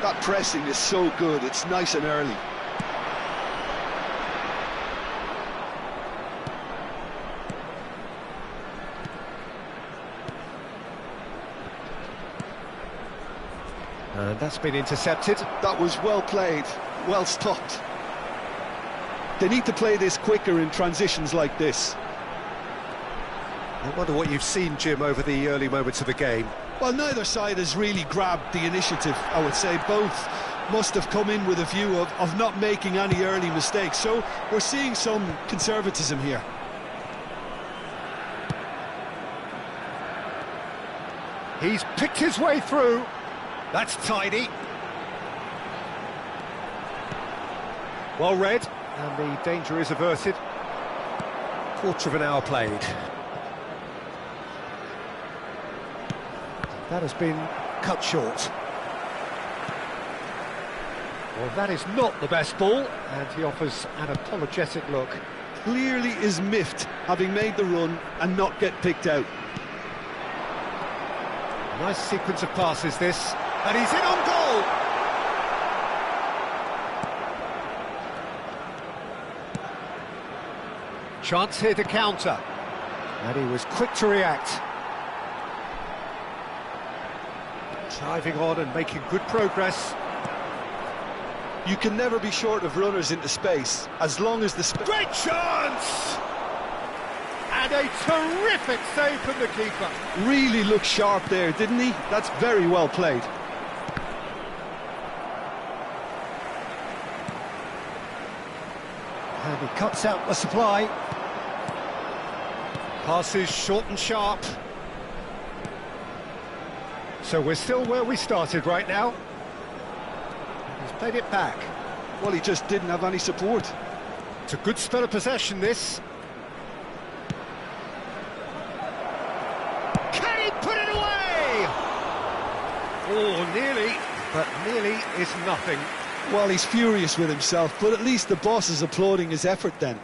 That pressing is so good, it's nice and early. And that's been intercepted. That was well played, well stopped. They need to play this quicker in transitions like this. I wonder what you've seen, Jim, over the early moments of the game. Well, neither side has really grabbed the initiative, I would say. Both must have come in with a view of not making any early mistakes. So we're seeing some conservatism here. He's picked his way through. That's tidy. Well read, and the danger is averted. Quarter of an hour played. That has been cut short. Well, that is not the best ball, and he offers an apologetic look. Clearly is miffed, having made the run and not get picked out. Nice sequence of passes, this, and he's in on goal! Chance here to counter, and he was quick to react. Driving on and making good progress. You can never be short of runners into space, as long as the Great chance! And a terrific save from the keeper. Really looked sharp there, didn't he? That's very well played. And he cuts out the supply. Passes short and sharp. So we're still where we started right now. He's played it back. Well, he just didn't have any support. It's a good spell of possession, this. Can he put it away? Oh, nearly, but nearly is nothing. Well, he's furious with himself, but at least the boss is applauding his effort then.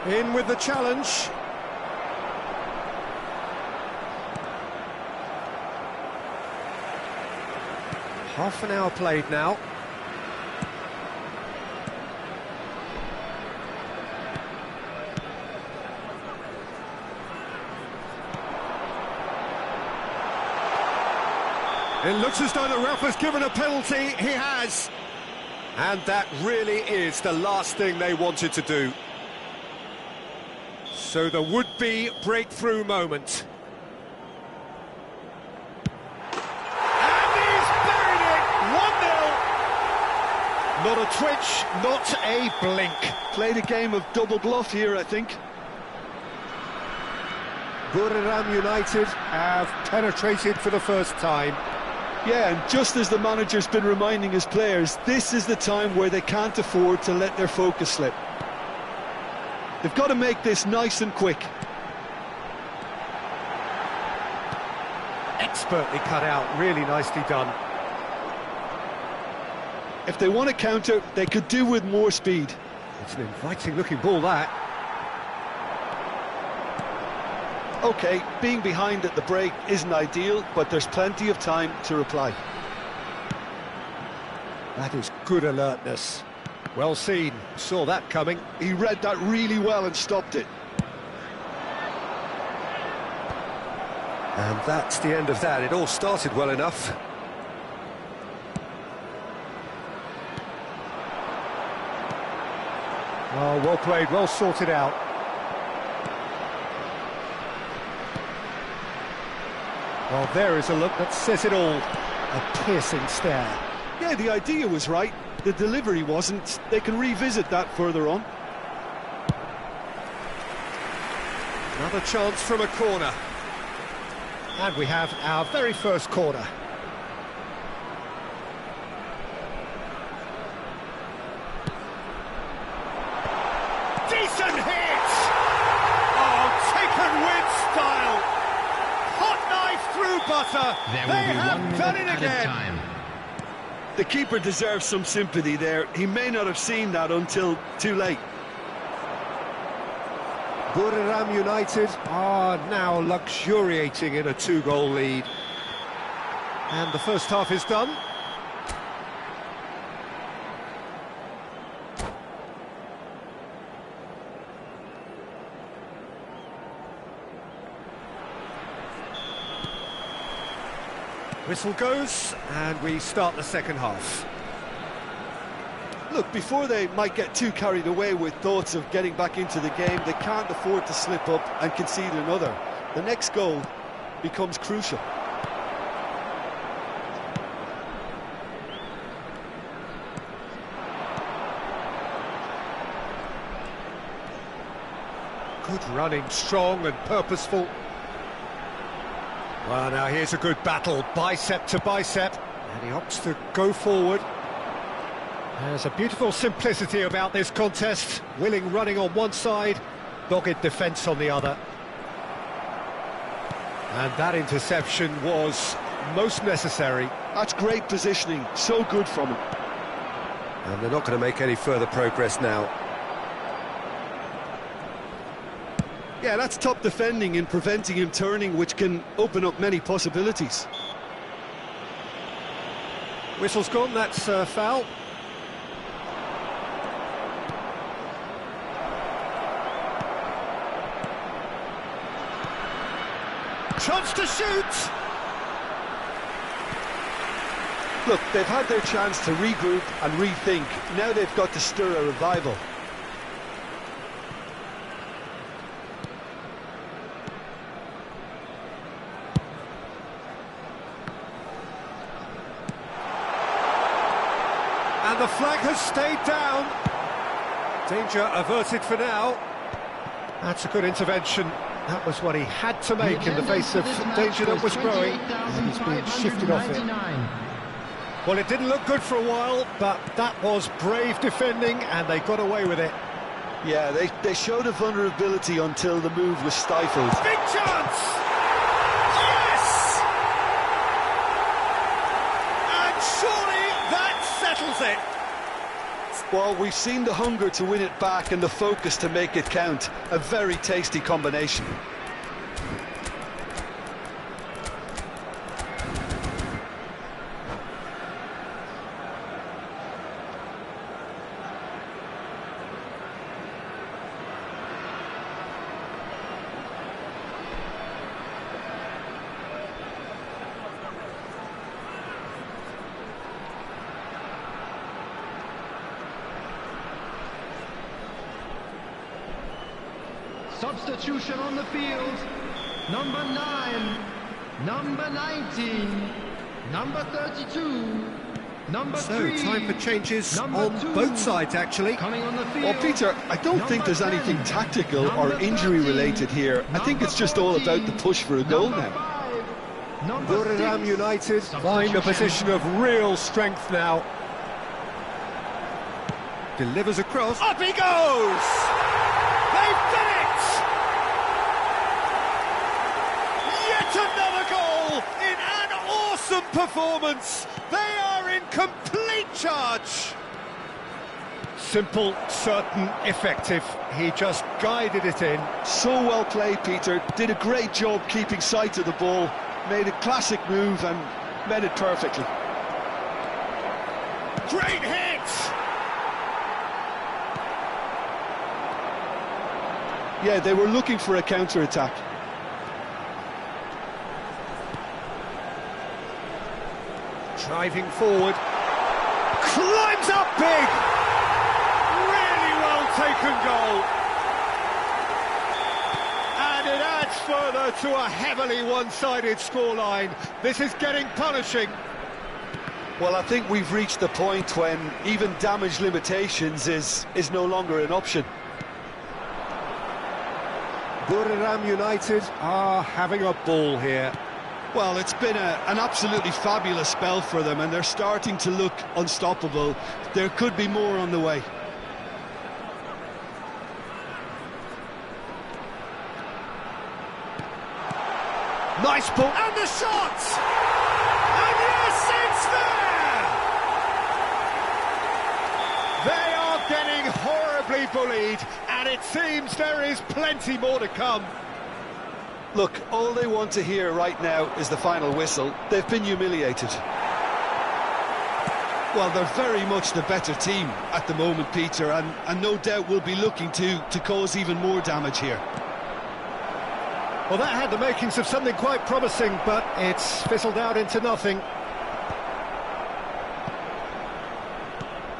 In with the challenge. Half an hour played now. It looks as though the ref has given a penalty. He has. And that really is the last thing they wanted to do. So the would-be breakthrough moment. And he's buried it! 1-0! Not a twitch, not a blink. Played a game of double bluff here, I think. Buriram United have penetrated for the first time. Yeah, and just as the manager's been reminding his players, this is the time where they can't afford to let their focus slip. They've got to make this nice and quick. Expertly cut out, really nicely done. If they want to counter, they could do with more speed. It's an inviting looking ball, that. OK, being behind at the break isn't ideal, but there's plenty of time to reply. That is good alertness. Well seen, saw that coming. He read that really well and stopped it. And that's the end of that. It all started well enough. Oh, well played, well sorted out. Well, there is a look that says it all. A piercing stare. Yeah, the idea was right. The delivery wasn't. They can revisit that further on. Another chance from a corner. And we have our very first corner. Decent hit! Oh, taken with style! Hot knife through butter! They have done it again! The keeper deserves some sympathy there. He may not have seen that until too late. Buriram United are now luxuriating in a 2-goal lead. And the first half is done. Whistle goes, and we start the second half. Look, before they might get too carried away with thoughts of getting back into the game, they can't afford to slip up and concede another. The next goal becomes crucial. Good running, strong and purposeful. Well, now here's a good battle, bicep to bicep, and he opts to go forward. There's a beautiful simplicity about this contest. Willing running on one side, dogged defence on the other. And that interception was most necessary. That's great positioning, so good from him. And they're not going to make any further progress now. Yeah, that's top defending in preventing him turning, which can open up many possibilities. Whistle's gone, that's a foul. Chance to shoot! Look, they've had their chance to regroup and rethink. Now they've got to stir a revival. And the flag has stayed down. Danger averted for now. That's a good intervention. That was what he had to make in the face of danger that was growing. And he's being shifted off it. Well, it didn't look good for a while, but that was brave defending, and they got away with it. Yeah, they showed a vulnerability until the move was stifled. Big chance! Yes! And surely that settles it. Well, we've seen the hunger to win it back and the focus to make it count. A very tasty combination. Substitution on the field. Number 9, number 19, number 32, number 3. So, time for changes on 2. both sides, actually. Coming on the field. Well, Peter, I don't think there's anything tactical or injury-related here. I think it's just all about the push for a goal now. Buriram United find a position of real strength now. Delivers across. Up he goes! They've done it! Yet another goal in an awesome performance. They are in complete charge. Simple, certain, effective. He just guided it in. So well played, Peter. Did a great job keeping sight of the ball. Made a classic move and met it perfectly. Great hit! Yeah, they were looking for a counter-attack. Driving forward. Climbs up big! Really well taken goal. And it adds further to a heavily one-sided scoreline. This is getting punishing. Well, I think we've reached the point when even damage limitations is no longer an option. Buriram United are having a ball here. Well, it's been an absolutely fabulous spell for them, and they're starting to look unstoppable. There could be more on the way. Nice ball. And the shot! And yes, it's there! They are getting horribly bullied, and it seems there is plenty more to come. Look, all they want to hear right now is the final whistle. They've been humiliated. Well, they're very much the better team at the moment, Peter, and no doubt will be looking to cause even more damage here. Well, that had the makings of something quite promising, but it's fizzled out into nothing.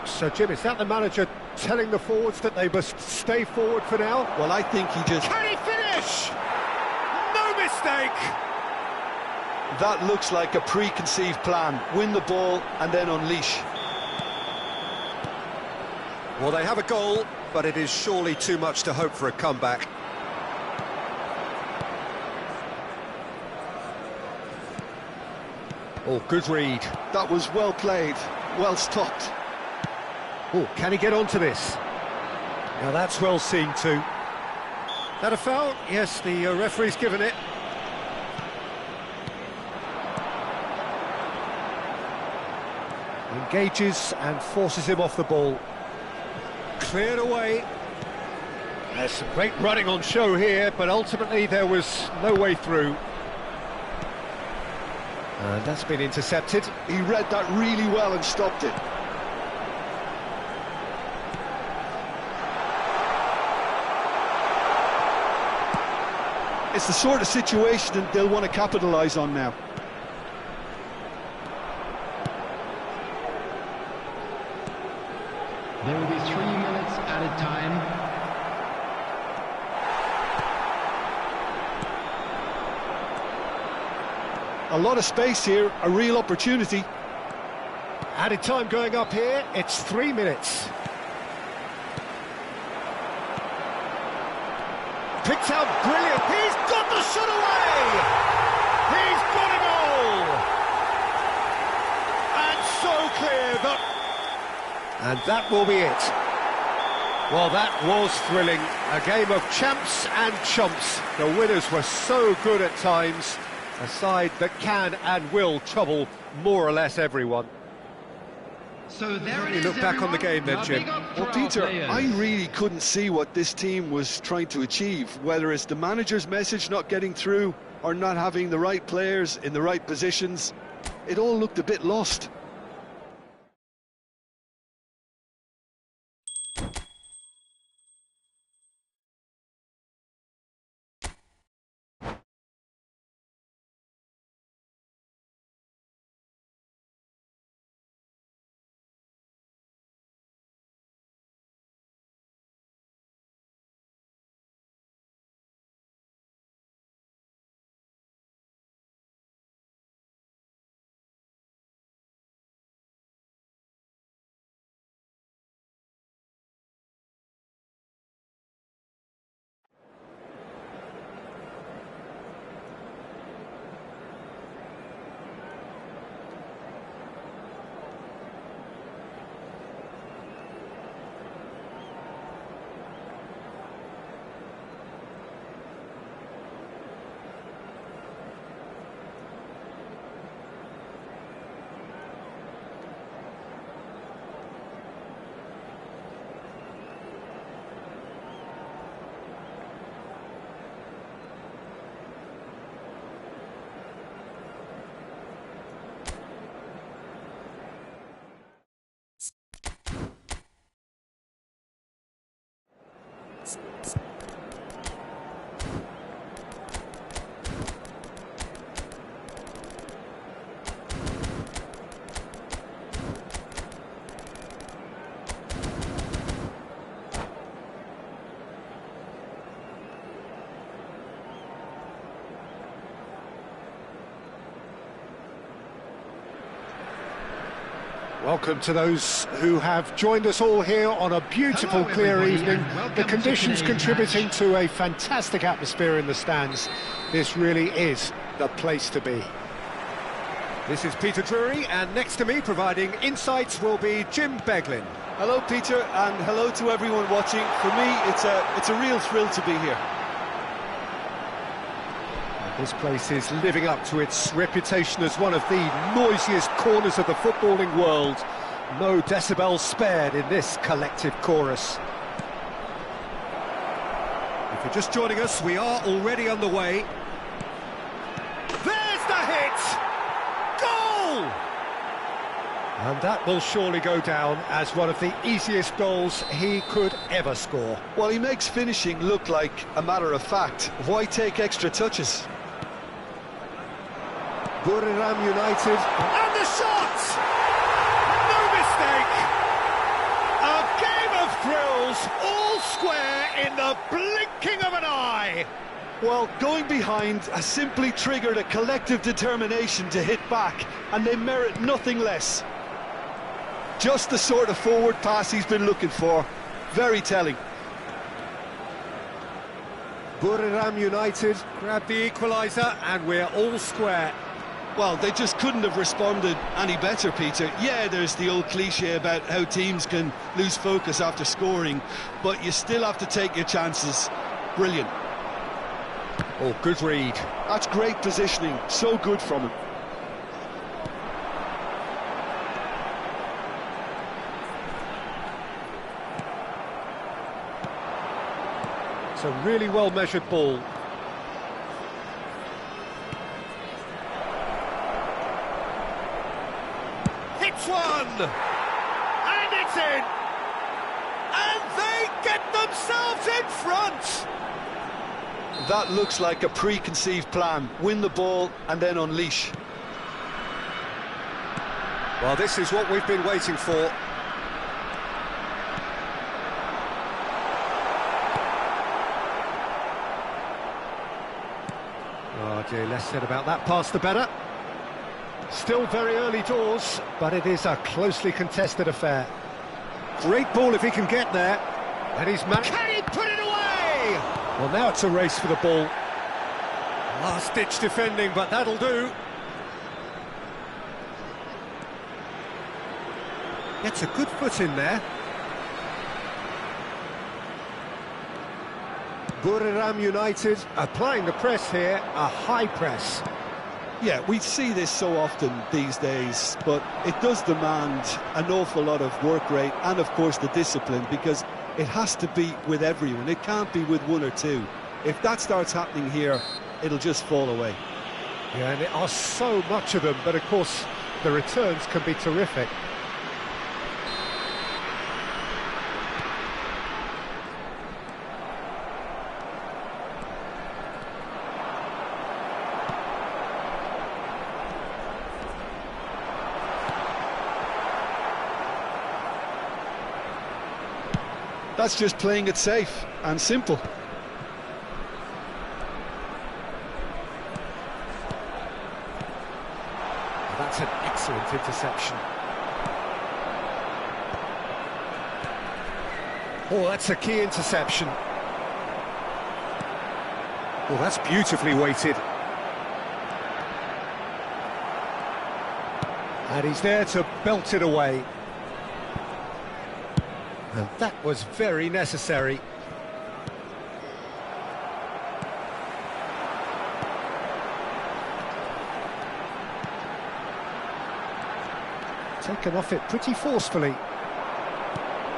So, Jim, is that the manager telling the forwards that they must stay forward for now? Well, I think he just... Can he finish? No mistake! That looks like a preconceived plan. Win the ball and then unleash. Well, they have a goal, but it is surely too much to hope for a comeback. Oh, good read. That was well played, well stopped. Oh, can he get onto this? Now that's well seen too. That a foul? Yes, the referee's given it. Engages and forces him off the ball. Cleared away. There's some great running on show here, but ultimately there was no way through. And that's been intercepted. He read that really well and stopped it. It's the sort of situation that they'll want to capitalise on now. There will be 3 minutes added time. A lot of space here, a real opportunity. Added time going up here, it's 3 minutes. Picked out brilliant, he's got the shot away! He's got a goal! And so clear that... And that will be it. Well, that was thrilling. A game of champs and chumps. The winners were so good at times. A side that can and will trouble more or less everyone. So there it You is, look back on the game then, Now Jim. big up for Well, our Peter, players. I really couldn't see what this team was trying to achieve, whether it's the manager's message not getting through or not having the right players in the right positions. It all looked a bit lost. Welcome to those who have joined us all here on a beautiful, Hello, clear everybody, evening. and welcome The to conditions today's contributing match. to a fantastic atmosphere in the stands. This really is the place to be. This is Peter Drury, and next to me, providing insights, will be Jim Beglin. Hello, Peter, and hello to everyone watching. For me, it's a real thrill to be here. This place is living up to its reputation as one of the noisiest corners of the footballing world. No decibels spared in this collective chorus. If you're just joining us, we are already underway. There's the hit! Goal! And that will surely go down as one of the easiest goals he could ever score. Well, he makes finishing look like a matter of fact. Why take extra touches? Buriram United. And the shot! No mistake! A game of thrills, all square in the blinking of an eye. Well, going behind has simply triggered a collective determination to hit back, and they merit nothing less. Just the sort of forward pass he's been looking for. Very telling. Buriram United grab the equaliser, and we're all square. Well, they just couldn't have responded any better, Peter. Yeah, there's the old cliche about how teams can lose focus after scoring, but you still have to take your chances. Brilliant. Oh, good read. That's great positioning. So good from him. It's a really well-measured ball. Hits one! And it's in! And they get themselves in front! That looks like a preconceived plan. Win the ball and then unleash. Well, this is what we've been waiting for. Oh dear, less said about that pass the better. Still very early doors, but it is a closely contested affair. Great ball if he can get there. And he's managed. Can he put it away? Well, now it's a race for the ball. Last-ditch defending, but that'll do. Gets a good foot in there. Buriram United applying the press here, a high press. Yeah, we see this so often these days, but it does demand an awful lot of work rate and, of course, the discipline, because it has to be with everyone. It can't be with one or two. If that starts happening here, it'll just fall away. Yeah, and there are so much of them, but of course the returns can be terrific. That's just playing it safe and simple. That's an excellent interception. Oh, that's a key interception. Oh, that's beautifully weighted. And he's there to belt it away. And that was very necessary. Taken off it pretty forcefully.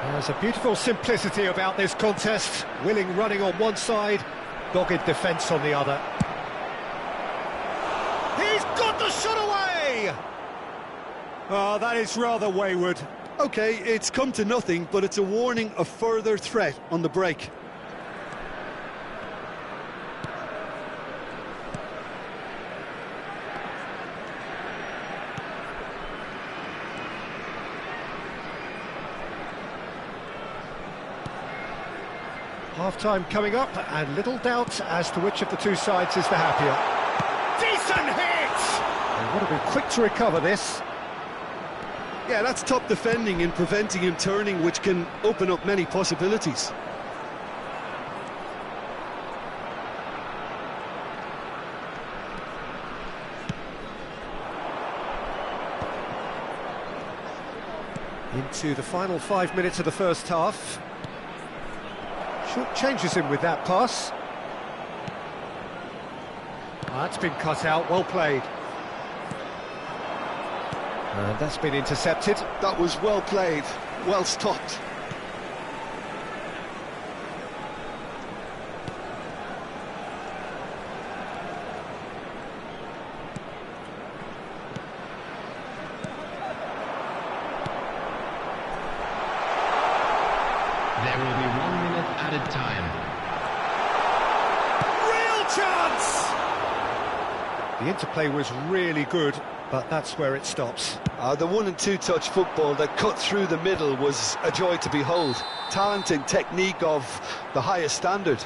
There's a beautiful simplicity about this contest. Willing running on one side, dogged defence on the other. He's got the shot away! Oh, that is rather wayward. OK, it's come to nothing, but it's a warning of further threat on the break. Half-time coming up, and little doubt as to which of the two sides is the happier. Decent hit! They want to be quick to recover this. Yeah, that's top defending and preventing him turning, which can open up many possibilities. Into the final 5 minutes of the first half. Short changes him with that pass. Oh, that's been cut out, well played. And that's been intercepted. That was well played, well stopped. The interplay was really good, but that's where it stops. The 1 and 2 touch football that cut through the middle was a joy to behold. Talent and technique of the highest standard.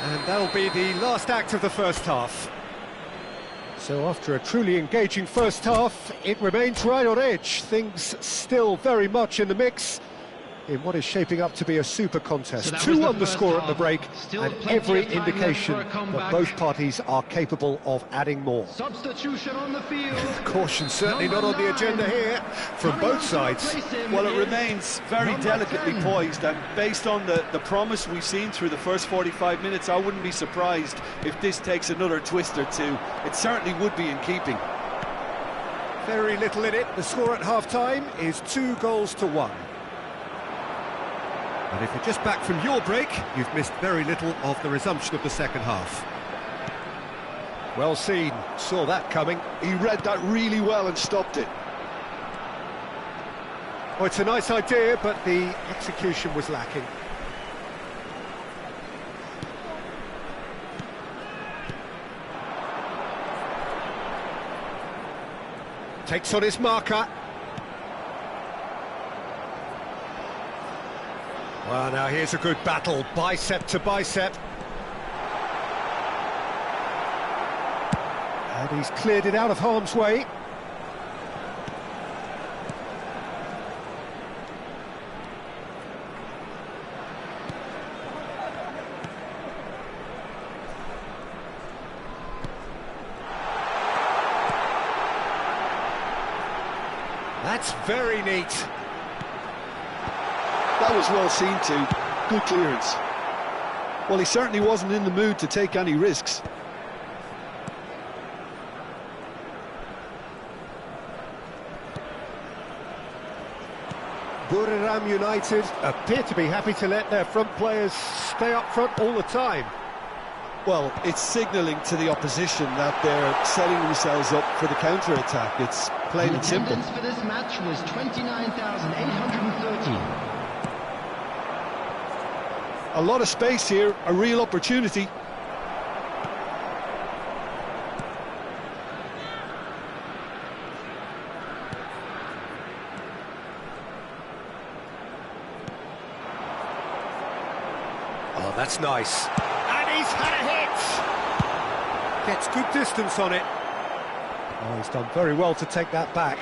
And that'll be the last act of the first half. So after a truly engaging first half, it remains right on edge. Things still very much in the mix in what is shaping up to be a super contest. So 2-1 the score at the break, Still and plenty every of time left indication for a that comeback. both parties are capable of adding more. Substitution on the field. Caution certainly Number not on the 9. agenda here from Coming both on to sides. replace him Well, it is remains very number delicately 10. poised, and based on the promise we've seen through the first 45 minutes, I wouldn't be surprised if this takes another twist or two. It certainly would be in keeping. Very little in it. The score at half-time is 2-1. And if you're just back from your break, you've missed very little of the resumption of the second half. Well seen, saw that coming. He read that really well and stopped it. Well, it's a nice idea, but the execution was lacking. Takes on his marker. Well, now here's a good battle, bicep to bicep. And he's cleared it out of harm's way. That's very neat. That was well seen too. Good clearance. Well, he certainly wasn't in the mood to take any risks. Buriram United appear to be happy to let their front players stay up front all the time. Well, it's signalling to the opposition that they're setting themselves up for the counter-attack. It's plain The and simple. attendance for this match was 29,830. A lot of space here, a real opportunity. Oh, that's nice. And he's had a hit! Gets good distance on it. Oh, he's done very well to take that back.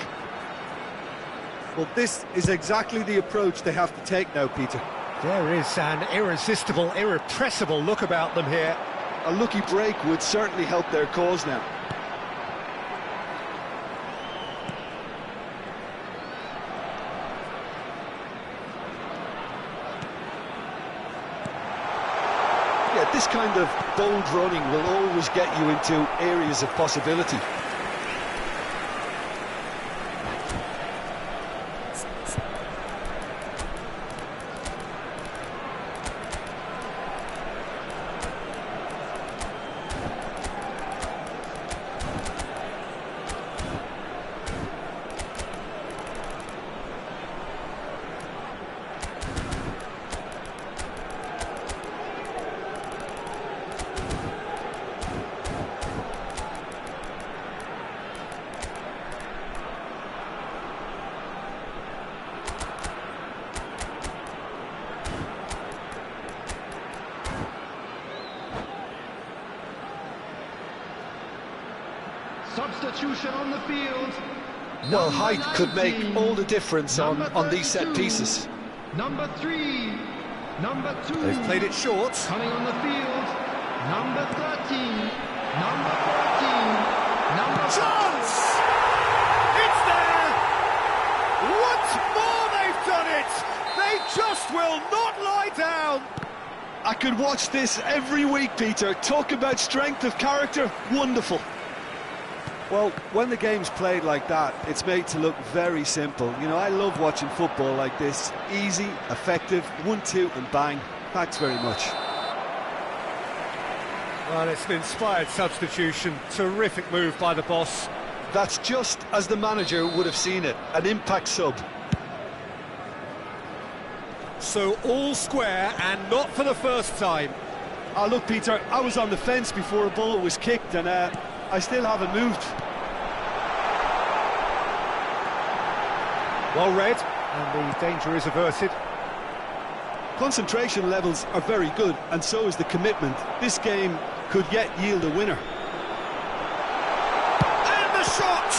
Well, this is exactly the approach they have to take now, Peter. There is an irresistible, irrepressible look about them here. A lucky break would certainly help their cause now. Yeah, this kind of bold running will always get you into areas of possibility. Substitution on the field. Well, Number height could make 19. all the difference on Number these set 32. pieces. Number 3. Number 2. They've played it short. Coming on the field. Number 13. Number 14. Number Chance! It's there! Once more they've done it! They just will not lie down! I could watch this every week, Peter. Talk about strength of character. Wonderful. Well, when the game's played like that, it's made to look very simple. You know, I love watching football like this. Easy, effective, 1-2 and bang. Thanks very much. Well, it's an inspired substitution. Terrific move by the boss. That's just as the manager would have seen it, an impact sub. So all square, and not for the first time. Oh, look, Peter, I was on the fence before a ball was kicked, and I still haven't moved. Well read, and the danger is averted. Concentration levels are very good, and so is the commitment. This game could yet yield a winner. And the shot!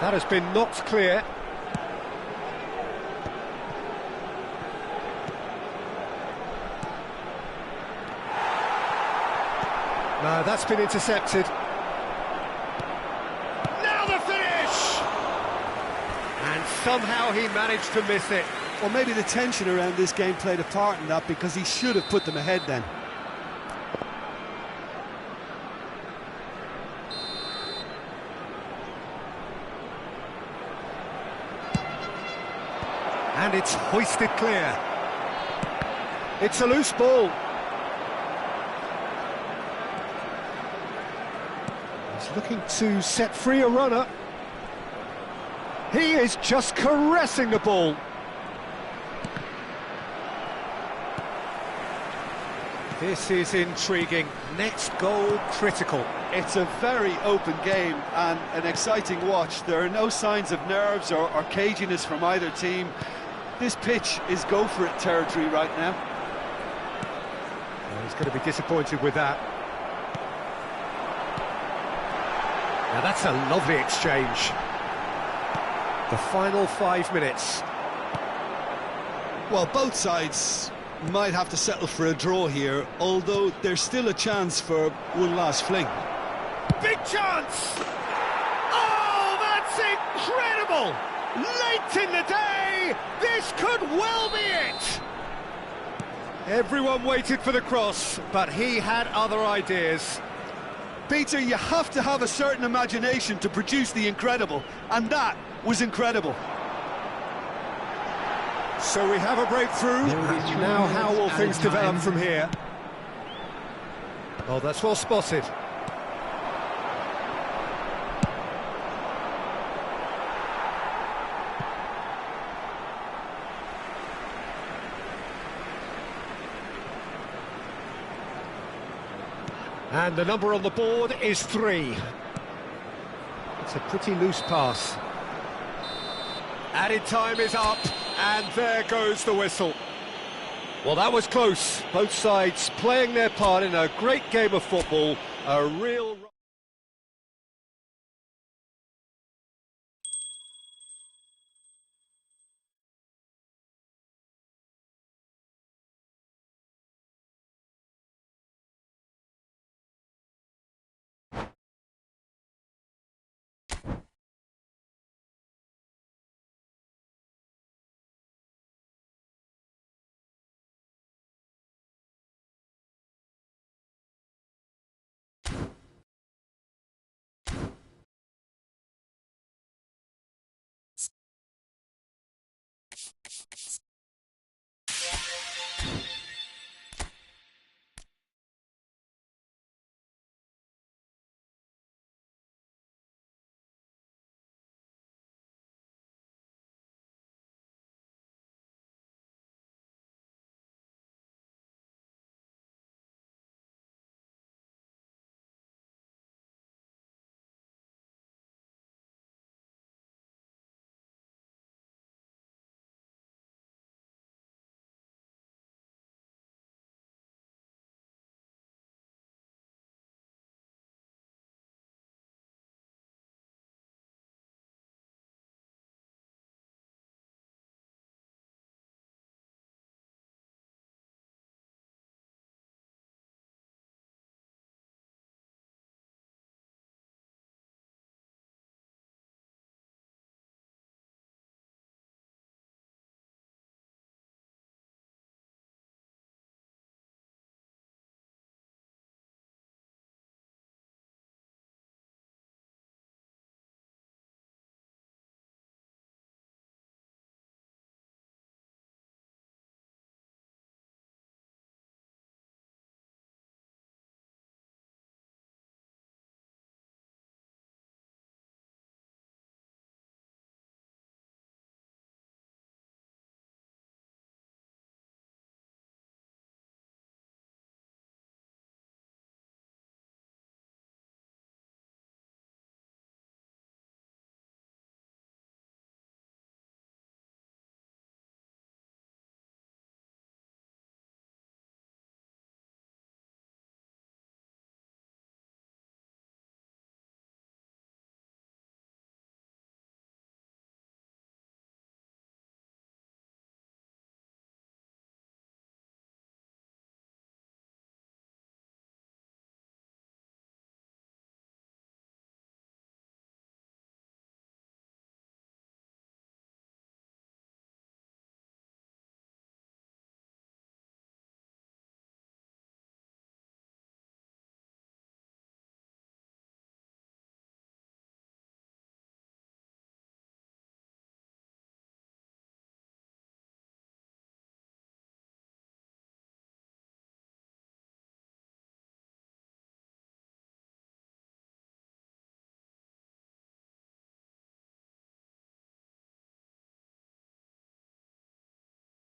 That has been knocked clear. No, that's been intercepted. Now the finish! And somehow he managed to miss it. Well, maybe the tension around this game played a part in that, because he should have put them ahead then. And it's hoisted clear. It's a loose ball. He's looking to set free a runner. He is just caressing the ball. This is intriguing. Next goal critical. It's a very open game and an exciting watch. There are no signs of nerves or caginess from either team. This pitch is go-for-it territory right now. Well, he's going to be disappointed with that. Now that's a lovely exchange. The final 5 minutes. Well, both sides might have to settle for a draw here, although there's still a chance for one last fling. Big chance! Oh, that's incredible! Late in the day, this could well be it! Everyone waited for the cross, but he had other ideas. Peter, you have to have a certain imagination to produce the incredible, and that was incredible. So we have a breakthrough, and now how will things develop from here? Oh, that's well spotted. And the number on the board is 3. It's a pretty loose pass. Added time is up, and there goes the whistle. Well, that was close. Both sides playing their part in a great game of football. A real...